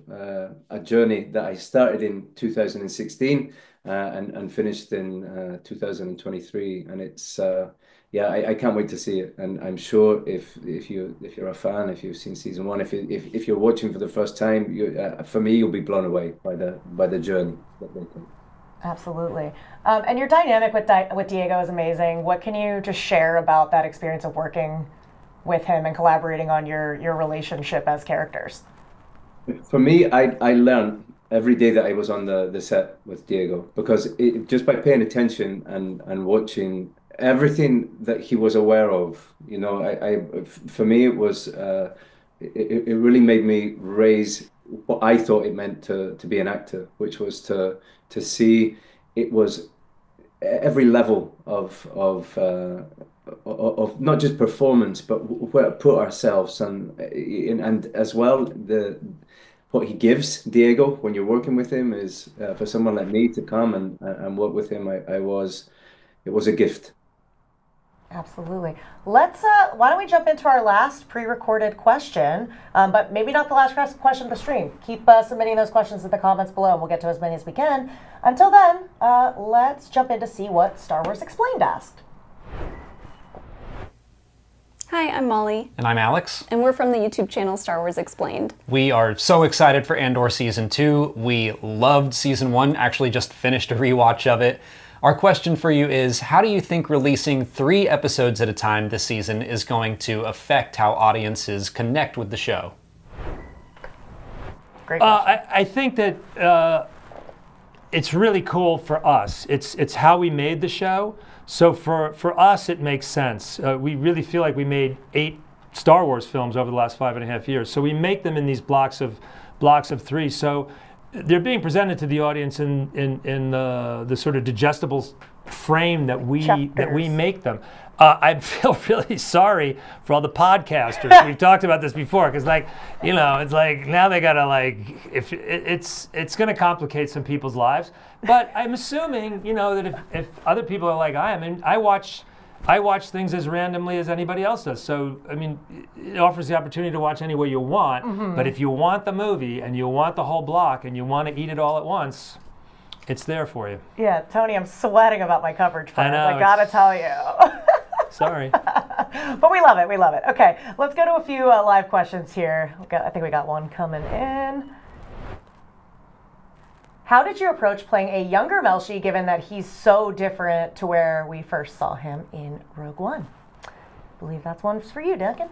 a journey that I started in 2016 and finished in 2023, and it's yeah, I can't wait to see it, and I'm sure if you're a fan, if you've seen season 1, if you're watching for the first time, for me, you'll be blown away by the journey that they take. Absolutely. And your dynamic with Diego is amazing. What can you just share about that experience of working with him and collaborating on your relationship as characters? For me, I learned every day that I was on the set with Diego, because just by paying attention and watching everything that he was aware of, you know, for me it was it really made me raise what I thought it meant to be an actor, which was to see it was every level of not just performance, but where to put ourselves, and as well what he gives Diego when you're working with him is for someone like me to come and work with him. It was a gift. Absolutely. Let's why don't we jump into our last pre-recorded question, but maybe not the last question of the stream. Keep submitting those questions in the comments below, and we'll get to as many as we can. Until then, let's jump in to see what Star Wars Explained asked. Hi, I'm Molly. And I'm Alex. And we're from the YouTube channel Star Wars Explained. We are so excited for Andor Season 2. We loved Season 1, actually just finished a rewatch of it. Our question for you is, how do you think releasing 3 episodes at a time this season is going to affect how audiences connect with the show? Great question. I think that it's really cool for us. It's how we made the show. So for us, it makes sense. We really feel like we made 8 Star Wars films over the last 5.5 years. So we make them in these blocks of 3. So they're being presented to the audience in the sort of digestible frame that we make them. I feel really sorry for all the podcasters. We've talked about this before, because it's like now they gotta if it's gonna complicate some people's lives. But I'm assuming that if other people are like I am, I watch things as randomly as anybody else does. So I mean, it offers the opportunity to watch any way you want. Mm-hmm. But if you want the movie and you want the whole block and you want to eat it all at once, it's there for you. Yeah, Tony, I'm sweating about my coverage plans. I gotta tell you. Sorry. But we love it. We love it. Okay, let's go to a few live questions here. I think we got one coming in. How did you approach playing a younger Melshi, given that he's so different to where we first saw him in Rogue One? I believe that's one for you, Duncan.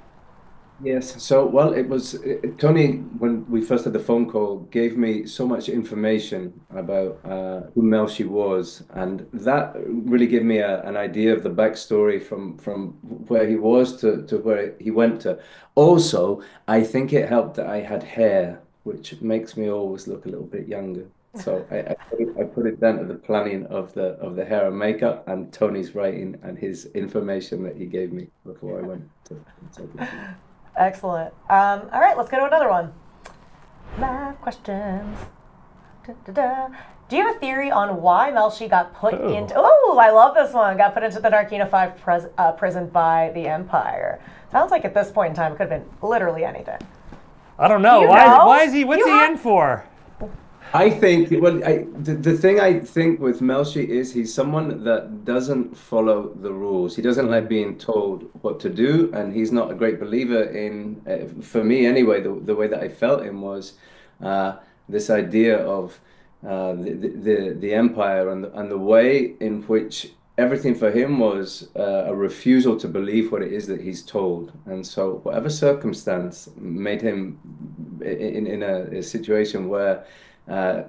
Yes. So, well, it was Tony, when we first had the phone call, gave me so much information about who Melshi was, and that really gave me an idea of the backstory from where he was to where he went to. Also, I think it helped that I had hair, which makes me always look a little bit younger. So I put it down to the planning of the hair and makeup, and Tony's writing and his information that he gave me before I went to. Excellent. All right, let's go to another one. Live questions. Do you have a theory on why Melshi got put into... Oh, I love this one. Got put into the Narkina 5 prison by the Empire. Sounds like at this point in time it could have been literally anything. I don't know. Why is he... What's he in for? I think, well, the thing I think with Melshi is he's someone that doesn't follow the rules. He doesn't like being told what to do, and he's not a great believer in, for me anyway, the way that I felt him was this idea of the Empire and the way in which everything for him was a refusal to believe what it is that he's told. And so whatever circumstance made him in a situation where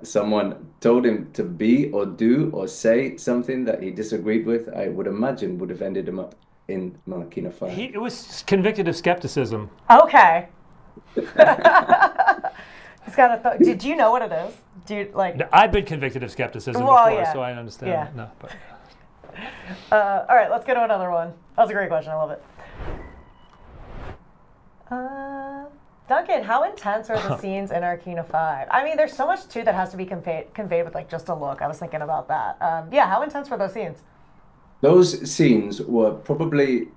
someone told him to be or do or say something that he disagreed with, I would imagine would have ended him up in Malakina 5. It was convicted of skepticism. Okay. He's got a did you know what it is? Do you, like? No, I've been convicted of skepticism well, before, yeah. so I understand. Yeah. No, but. All right, let's go to another one. That was a great question. I love it. Duncan, how intense are the scenes in Arkina 5? I mean, there's so much too that has to be conveyed with like just a look. I was thinking about that. Yeah, how intense were those scenes? Those scenes were probably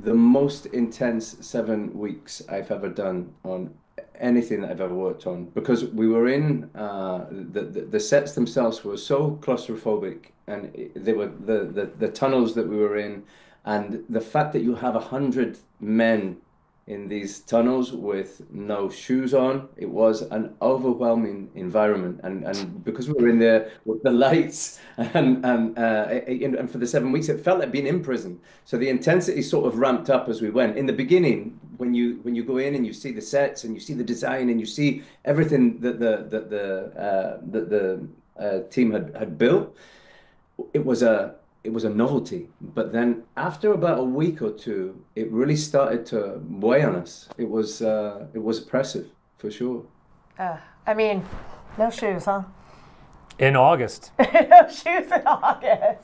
the most intense 7 weeks I've ever done on anything that I've ever worked on, because we were in the sets themselves were so claustrophobic, and they were the tunnels that we were in, and the fact that you have 100 men in these tunnels with no shoes on, it was an overwhelming environment. And because we were in there with the lights and for the 7 weeks, it felt like being in prison. So the intensity sort of ramped up as we went. In the beginning, when you go in and you see the sets and you see the design and you see everything that the team had built, it was a novelty. But then after about a week or two, it really started to weigh on us. It was oppressive, for sure. I mean, no shoes, huh? In August. No shoes in August.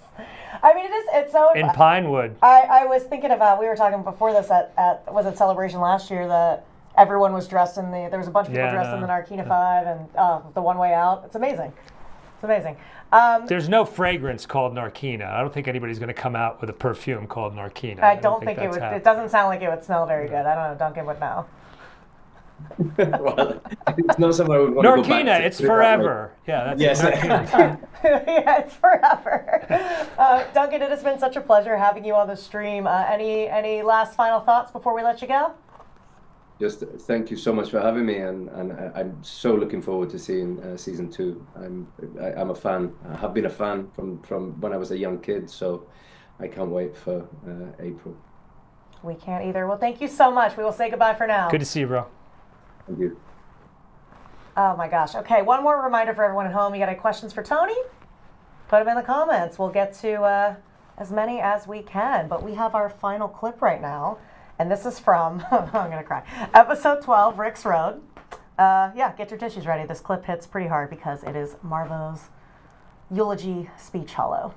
I mean, it's so... In Pinewood. I was thinking about, we were talking before this at was it Celebration last year, that everyone was dressed in there was a bunch of people dressed in the Arkina 5 and the One Way Out. It's amazing. It's amazing. There's no fragrance called Narkina. I don't think anybody's going to come out with a perfume called Narkina. I don't think it would. It doesn't sound like it would smell very good. I don't know. Duncan would know. Well, it's not something I would want to go back to. It's forever. Yeah, that's yes. Yeah, it's forever. Duncan, it has been such a pleasure having you on the stream. Any last final thoughts before we let you go? Just thank you so much for having me, and I'm so looking forward to seeing season 2. I'm a fan. I have been a fan from when I was a young kid, so I can't wait for April. We can't either. Well, thank you so much. We will say goodbye for now. Good to see you, bro. Thank you. Oh my gosh. Okay, one more reminder for everyone at home. You got any questions for Tony? Put them in the comments. We'll get to as many as we can. But we have our final clip right now. And this is from, I'm going to cry, episode 12, Rick's Road. Yeah, get your tissues ready. This clip hits pretty hard because it is Marvo's eulogy speech hollow.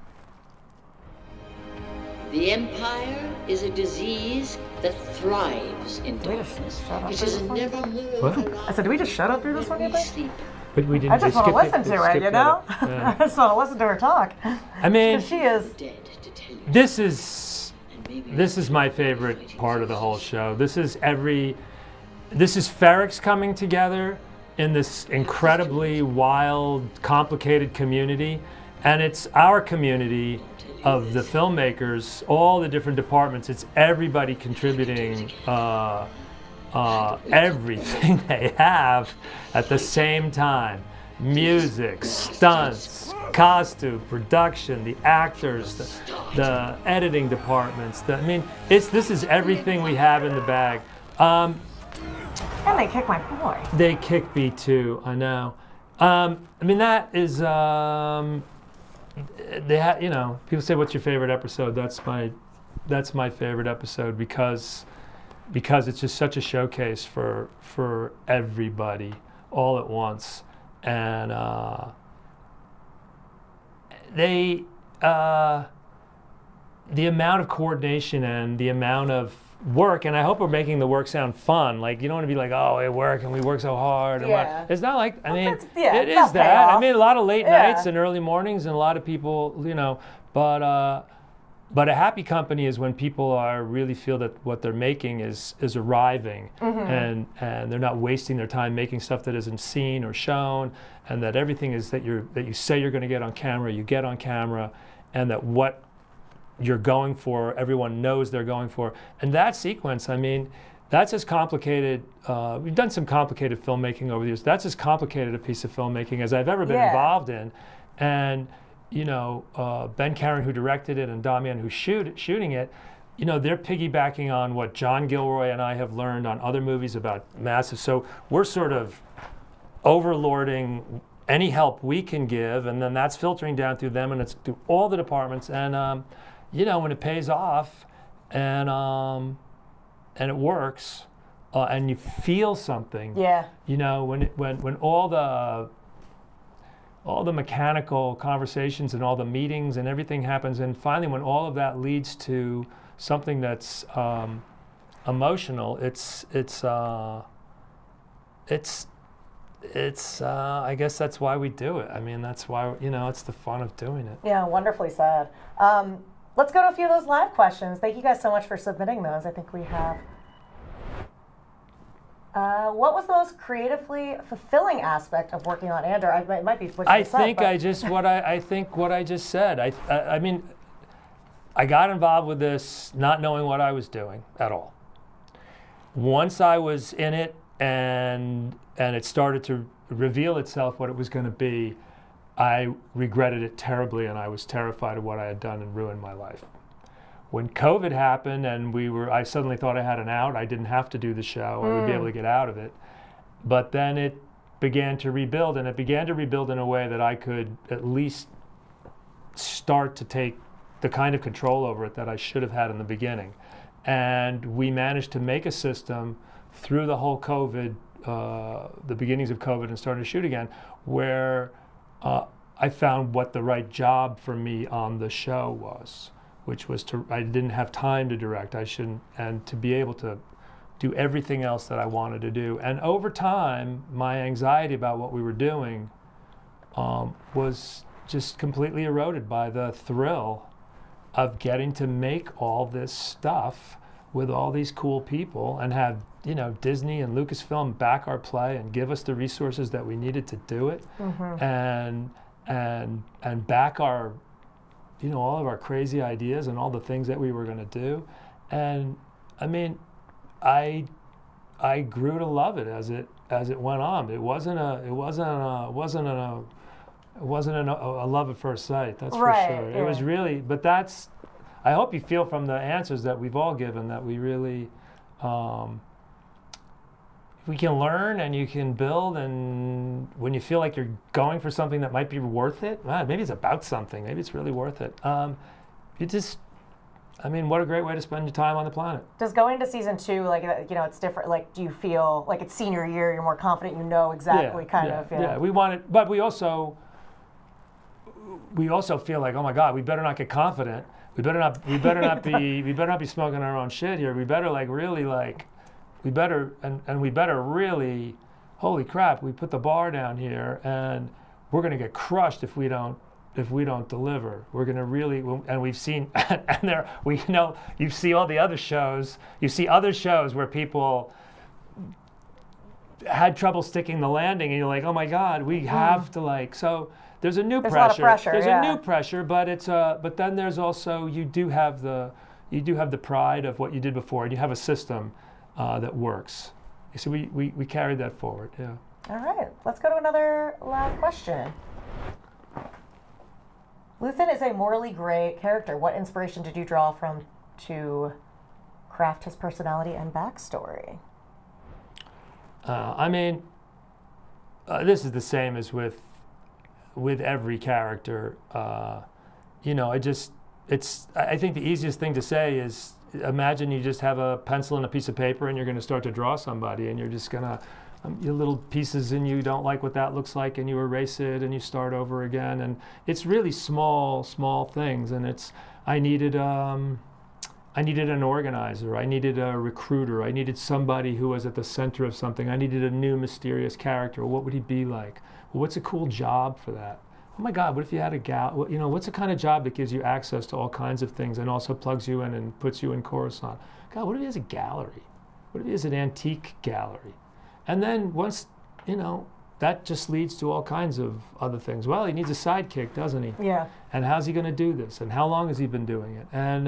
The Empire is a disease that thrives in darkness. It is never. I said, do we just shut up through this one, you think? But we didn't. I just want to listen to it, you know? Yeah. I just want to listen to her talk. I mean, she is. This is my favorite part of the whole show. This is Ferrex coming together in this incredibly wild, complicated community, and it's our community of the filmmakers, all the different departments. It's everybody contributing everything they have at the same time. Music, stunts, costume, production, the actors, the editing departments. This is everything we have in the bag. And they kick my boy. They kick me too. I know. I mean, that is. People say, "What's your favorite episode?" That's my favorite episode because it's just such a showcase for everybody all at once. And the amount of coordination and the amount of work, and I hope we're making the work sound fun. Like, you don't want to be like, oh, we work and we work so hard. And yeah. It's not like, I mean, yeah, it is that. Payoff. I mean, a lot of late nights and early mornings and a lot of people, but a happy company is when people really feel that what they're making is arriving, and they're not wasting their time making stuff that isn't seen or shown, and that everything is that you say you're going to get on camera, you get on camera, and that what you're going for, everyone knows they're going for. And that sequence, I mean, that's as complicated. We've done some complicated filmmaking over the years. That's as complicated a piece of filmmaking as I've ever been involved in, and Ben Karen, who directed it, and Damian, who's shooting it, they're piggybacking on what John Gilroy and I have learned on other movies about massive. So we're sort of overlording any help we can give, and then that's filtering down through them, and it's through all the departments. And when it pays off, and it works, and you feel something. Yeah. When all the mechanical conversations and all the meetings and everything happens, and finally when all of that leads to something that's emotional, I guess that's why we do it. I mean, that's why, it's the fun of doing it. Yeah, wonderfully said. Let's go to a few of those live questions. Thank you guys so much for submitting those. I think we have. What was the most creatively fulfilling aspect of working on Andor? It might be what you said, think I think what I just said. I mean, I got involved with this not knowing what I was doing at all. Once I was in it and it started to reveal itself what it was going to be, I regretted it terribly, and I was terrified of what I had done and ruined my life. When COVID happened and I suddenly thought I had an out, I didn't have to do the show, I would be able to get out of it. But then it began to rebuild, and it began to rebuild in a way that I could at least start to take the kind of control over it that I should have had in the beginning. And we managed to make a system through the whole COVID, the beginnings of COVID and starting to shoot again, where I found what the right job for me on the show was, which was I didn't have time to direct, and to be able to do everything else that I wanted to do. And over time, my anxiety about what we were doing was just completely eroded by the thrill of getting to make all this stuff with all these cool people and have Disney and Lucasfilm back our play and give us the resources that we needed to do it, and back our all of our crazy ideas and all the things that we were going to do. And I mean, I grew to love it as it went on. It wasn't a love at first sight, that's for sure. It was really, but that's, I hope you feel from the answers that we've all given that we really, we can learn and you can build, and when you feel like you're going for something that might be worth it, maybe it's about something, maybe it's really worth it. I mean, what a great way to spend your time on the planet. Does going to season 2, like, it's different, like, do you feel like it's senior year, you're more confident, exactly Yeah, we want it, but we also feel like, oh my God, we better not get confident. We better not be smoking our own shit here. We better really, holy crap, we put the bar down here and we're going to get crushed if we don't deliver. We're going to really, and we've seen, you see all the other shows, you see other shows where people had trouble sticking the landing, and you're like, oh my God, we have to so there's a new pressure. A lot of pressure. There's a new pressure, but then there's also, you do have the pride of what you did before, and you have a system that works. So we carried that forward, yeah. All right, let's go to another live question. Luthen is a morally gray character. What inspiration did you draw from to craft his personality and backstory? I mean, this is the same as with every character. I think the easiest thing to say is, imagine you just have a pencil and a piece of paper and you're going to start to draw somebody, and you're just going to, your little pieces and you don't like what that looks like, and you erase it and you start over again. And it's really small things. And I needed an organizer. I needed a recruiter. I needed somebody who was at the center of something. I needed a new mysterious character. What would he be like? Well, what's a cool job for that? Oh my God, what if you had a what's the kind of job that gives you access to all kinds of things and also plugs you in and puts you in Coruscant? God, what if he has a gallery? What if he has an antique gallery? And then once, that just leads to all kinds of other things. Well, he needs a sidekick, doesn't he? Yeah. And how's he going to do this? And how long has he been doing it? And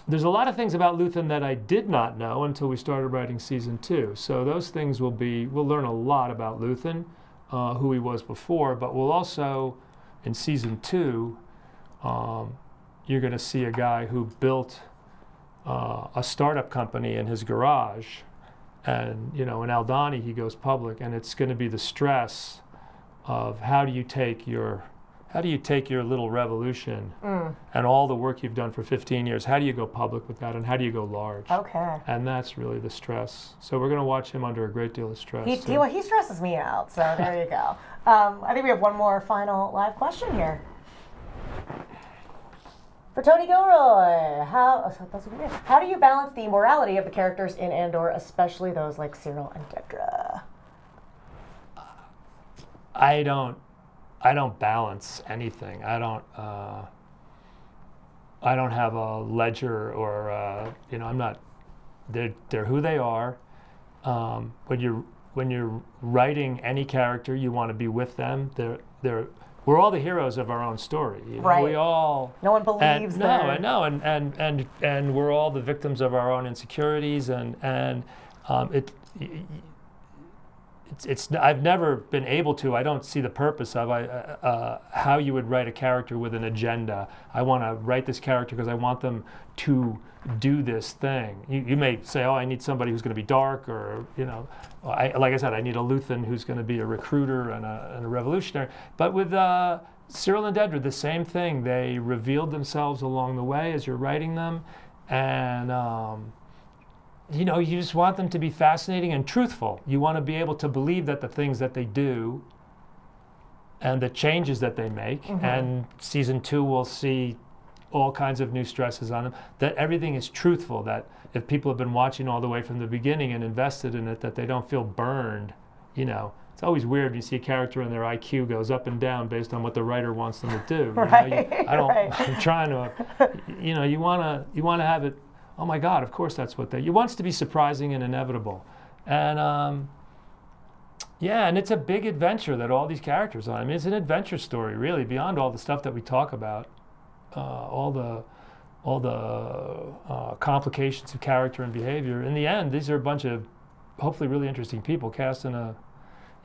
there's a lot of things about Luthen that I did not know until we started writing season 2. So those things we'll learn a lot about Luthen. who he was before, but we'll also, in season 2, you're going to see a guy who built a startup company in his garage, and in Aldani he goes public, and it's going to be the stress of how do you take your little revolution and all the work you've done for 15 years, how do you go public with that, and how do you go large? Okay. And that's really the stress. So we're going to watch him under a great deal of stress. He stresses me out, so there you go. I think we have one more final live question here. For Tony Gilroy, how do you balance the morality of the characters in Andor, especially those like Cyril and Dedra? I don't balance anything. I don't have a ledger or I'm not. They're who they are. When you're writing any character, you want to be with them. We're all the heroes of our own story. Right. We all. No one believes that. No, I know, and we're all the victims of our own insecurities, and I've never been able to. I don't see the purpose of how you would write a character with an agenda. I want to write this character because I want them to do this thing. You may say, oh, I need somebody who's going to be dark, or like I said, I need a Luthen who's going to be a recruiter and a revolutionary. But with Cyril and Dedra, the same thing. They revealed themselves along the way as you're writing them, and you just want them to be fascinating and truthful. You want to be able to believe that the things that they do and the changes that they make, and season 2 will see all kinds of new stresses on them, that everything is truthful, that if people have been watching all the way from the beginning and invested in it, that they don't feel burned. It's always weird when you see a character and their IQ goes up and down based on what the writer wants them to do. I'm trying to, you want to have it, oh my God, of course that's what you want it to be surprising and inevitable. And and it's a big adventure that all these characters are on. I mean, it's an adventure story, really, beyond all the stuff that we talk about, all the complications of character and behavior. In the end, these are a bunch of hopefully really interesting people cast in a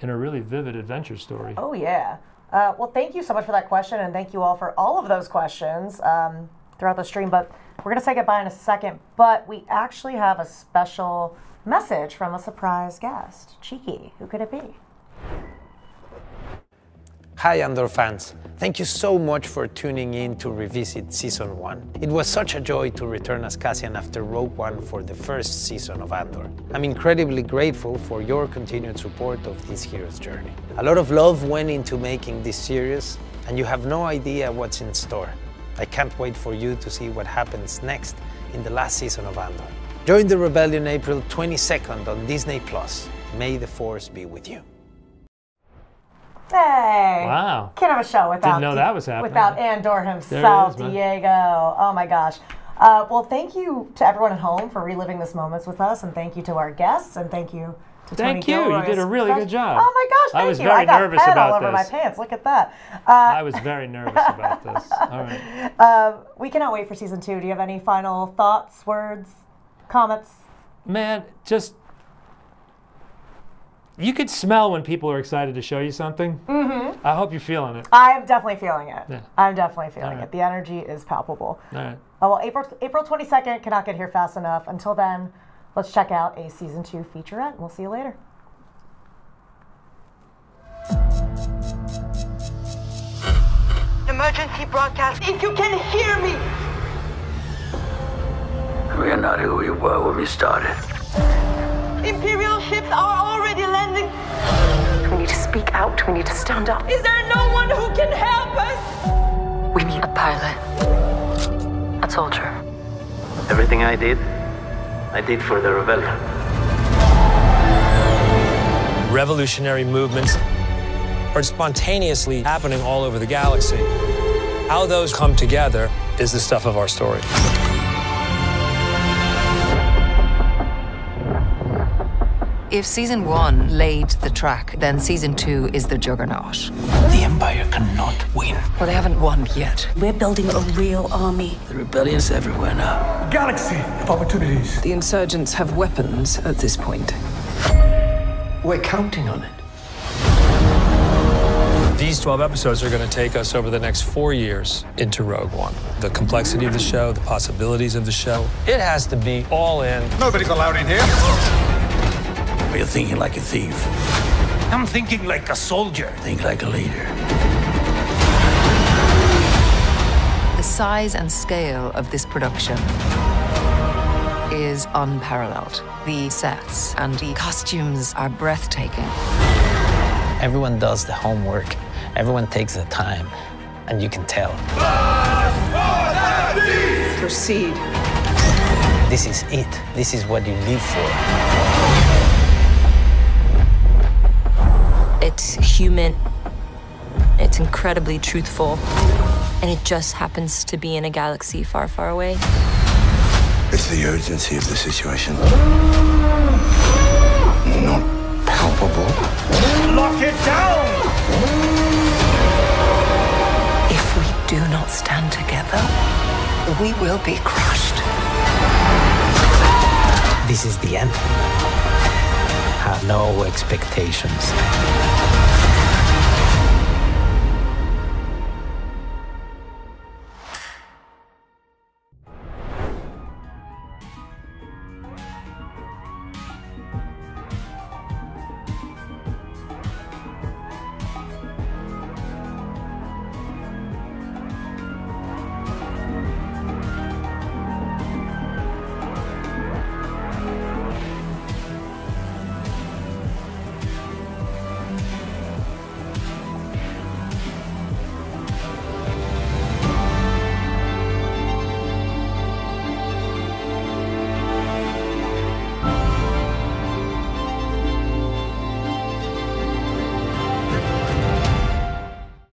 really vivid adventure story. Oh yeah. Well, thank you so much for that question, and thank you all for all of those questions throughout the stream. But we're going to say goodbye in a second, but we actually have a special message from a surprise guest. Cheeky, who could it be? Hi Andor fans, thank you so much for tuning in to revisit Season 1. It was such a joy to return as Cassian after Rogue One for the first season of Andor. I'm incredibly grateful for your continued support of this hero's journey. A lot of love went into making this series, and you have no idea what's in store. I can't wait for you to see what happens next in the last season of Andor. Join the rebellion April 22nd on Disney+. May the Force be with you. Hey! Wow! Can't have a show without Didn't know that was happening. Without Andor himself, Diego. Oh my gosh! Well, thank you to everyone at home for reliving this moments with us, and thank you to our guests, and thank you to Tony Gilroy. You did a really good job. Oh my gosh! Thank you. I was very nervous about this. I got about all over my this. pants. Look at that. I was very nervous about this. All right. We cannot wait for season 2. Do you have any final thoughts, words, comments? Man, just. You could smell when people are excited to show you something. I hope you're feeling it. I'm definitely feeling it. Yeah. I'm definitely feeling it. The energy is palpable. All right. Oh, well, April 22nd cannot get here fast enough. Until then, let's check out a season 2 featurette, and we'll see you later. Emergency broadcast, if you can hear me! We are not who we were when we started. Imperial ships are already landing. We need to speak out. We need to stand up. Is there no one who can help us? We need a pilot. A soldier. Everything I did for the rebellion. Revolutionary movements are spontaneously happening all over the galaxy. How those come together is the stuff of our story. If season 1 laid the track, then season 2 is the juggernaut. The Empire cannot win. Well, they haven't won yet. We're building a real army. The rebellion's everywhere now. Galaxy of opportunities. The insurgents have weapons at this point. We're counting on it. These 12 episodes are going to take us over the next 4 years into Rogue One. The complexity of the show, the possibilities of the show. It has to be all in. Nobody's allowed in here. Are you thinking like a thief? I'm thinking like a soldier. Think like a leader. The size and scale of this production is unparalleled. The sets and the costumes are breathtaking. Everyone does the homework. Everyone takes the time, and you can tell. Proceed. This is it. This is what you live for. It's human. It's incredibly truthful. And it just happens to be in a galaxy far, far away. It's the urgency of the situation. Not palpable. Lock it down! If we do not stand together, we will be crushed. This is the end. Have no expectations.